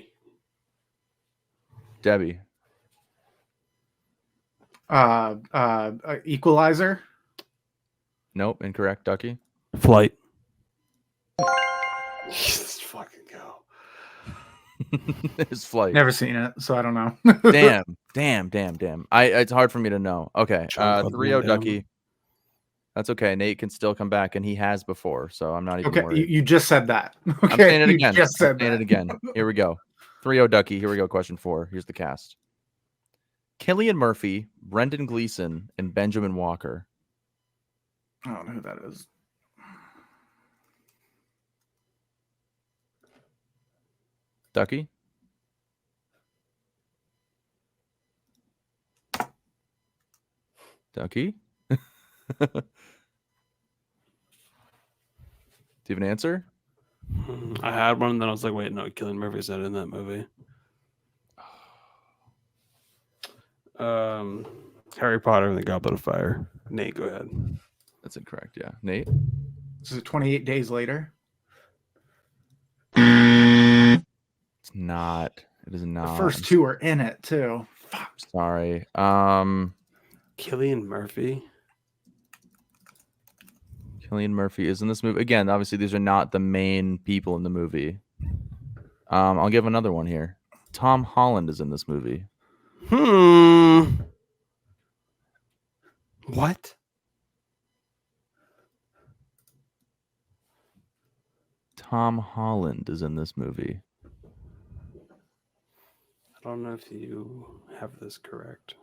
Equalizer? Nope. Incorrect. Ducky. Flight. Let's fucking go. There's Flight. Never seen it, so I don't know. Damn. It's hard for me to know. Okay. 3-0 Ducky. That's okay. Nate can still come back, and he has before, so I'm not even Okay, worried. you just said that. Okay, I'm saying it you again. just said I'm saying that. it again. Here we go. 3-0 Ducky. Here we go. Question 4. Here's the cast. Cillian Murphy, Brendan Gleeson, and Benjamin Walker. I don't know who that is. Ducky? Ducky? Do you have an answer? I had one, and then I was like, wait, no, Cillian Murphy's not in that movie. Harry Potter and the Goblet of Fire. Nate, go ahead. That's incorrect. Yeah, Nate. This is 28 days later. It's not. It is not. The first two are in it too. Fuck. Sorry. Cillian Murphy. Cillian Murphy is in this movie. Again, obviously these are not the main people in the movie. I'll give another one here. Tom Holland is in this movie. What? Tom Holland is in this movie. I don't know if you have this correct.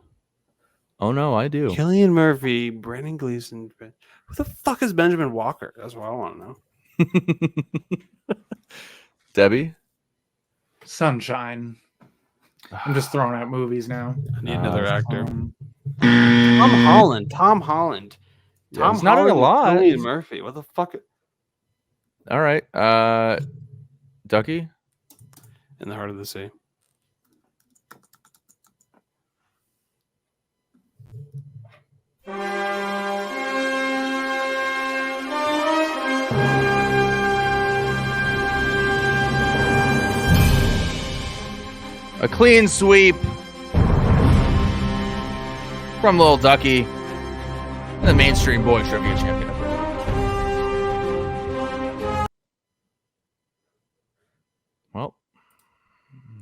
Oh no, I do. Cillian Murphy, Brandon Gleeson. Who the fuck is Benjamin Walker? That's what I want to know. Debbie? Sunshine. I'm just throwing out movies now. I need another actor. Tom Holland. Yeah, he's not in a lot. Cillian Murphy. What the fuck? All right. Ducky? In the Heart of the Sea. A clean sweep from Little Ducky, the mainstream boy trivia champion. Well,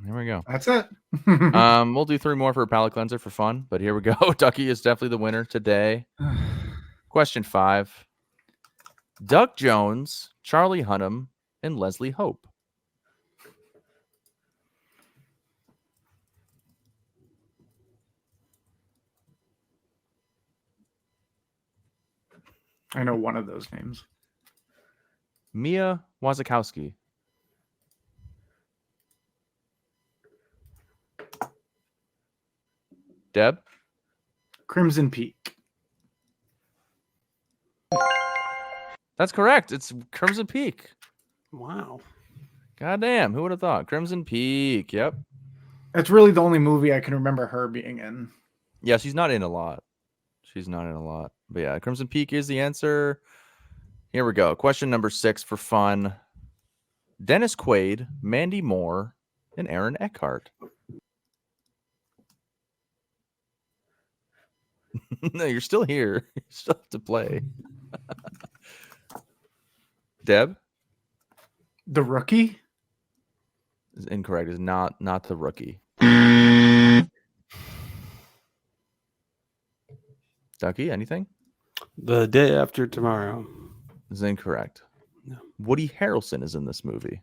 here we go. That's it. We'll do 3 more for a palate cleanser for fun, but here we go. Ducky is definitely the winner today. Question 5. Doug Jones, Charlie Hunnam, and Leslie Hope. I know one of those names. Mia Wasikowski. Deb? Crimson Peak. That's correct. It's Crimson Peak. Wow. Goddamn. Who would have thought? Crimson Peak. Yep. That's really the only movie I can remember her being in. Yeah, she's not in a lot. But yeah, Crimson Peak is the answer. Here we go. Question number 6 for fun. Dennis Quaid, Mandy Moore, and Aaron Eckhart. No, you're still here. You still have to play. Deb? The Rookie? Is incorrect. Is not the Rookie. Ducky, anything? The Day After Tomorrow. Is incorrect. No. Woody Harrelson is in this movie.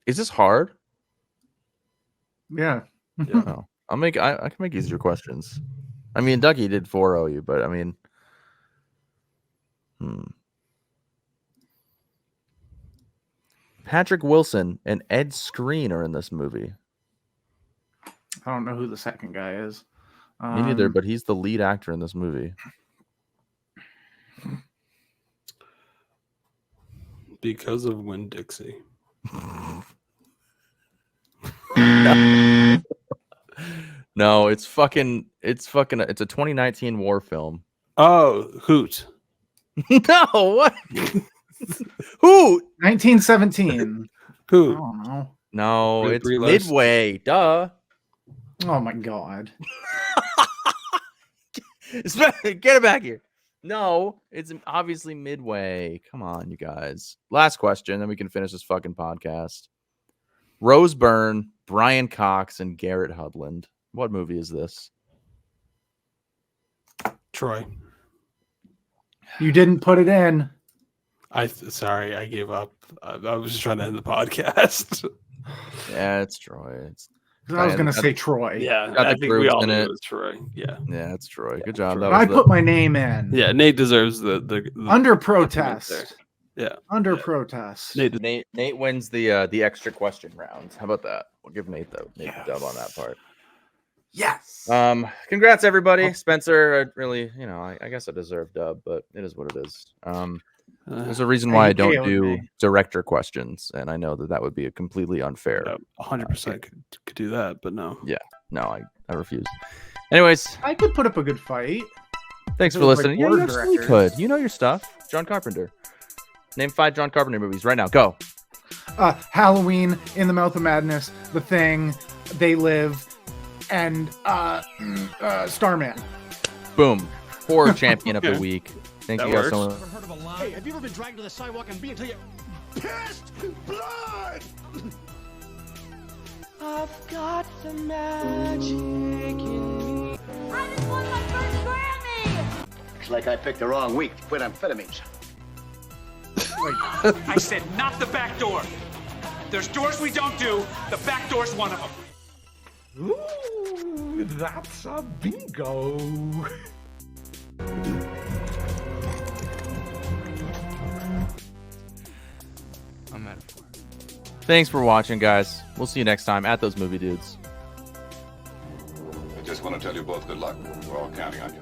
Is this hard? Yeah. Oh, I can make easier questions. I mean, Ducky did 4-0 you, but I mean, Patrick Wilson and Ed Skrein are in this movie. I don't know who the second guy is. Me neither, but he's the lead actor in this movie. Because of Winn-Dixie. No, it's a 2019 war film. Oh, Hoot. No, what? Who? 1917. Who? I don't know. No, it's Brie Larson. Midway. Duh. Oh my god. Get it back here. No, it's obviously Midway. Come on, you guys. Last question, then we can finish this fucking podcast. Rose Byrne, Brian Cox, and Garrett Hudland. What movie is this? Troy. You didn't put it in. Sorry, I gave up. I was just trying to end the podcast. Yeah, it's Troy. I was going to say Troy. Yeah, Got I the think we all in knew it. it was Troy. Yeah. Yeah, it's Troy. Good job. Troy. That I was put my name in. Yeah, Nate deserves the Under there. protest. Yeah. Under protest. Nate wins the extra question round. How about that? We'll give Nate the dub on that part. Yes. Congrats everybody. Spencer, really, I guess I deserve dub, but it is what it is. There's a reason why I don't KO'd do me. director questions, and I know that would be a completely unfair. 100% could do that, but no. Yeah, no, I refuse. Anyways, I could put up a good fight. thanks If for it was, like, listening. Yeah, you word absolutely directors. could. You know your stuff. John Carpenter. Name 5 John Carpenter movies right now. Go. Halloween, In the Mouth of Madness, The Thing, They Live, and Starman. Boom. Horror champion of the Okay. week. Thank That you guys works. so much. Hey, have you ever been dragged to the sidewalk and beat until you pissed blood? I've got the magic in me. I just won my first Grammy! Looks like I picked the wrong week to quit amphetamines. I said not the back door. There's doors we don't do. The back door's one of them. Ooh, that's a bingo. I'm at it for it. Thanks for watching, guys. We'll see you next time at Those Movie Dudes. I just want to tell you both good luck. We're all counting on you.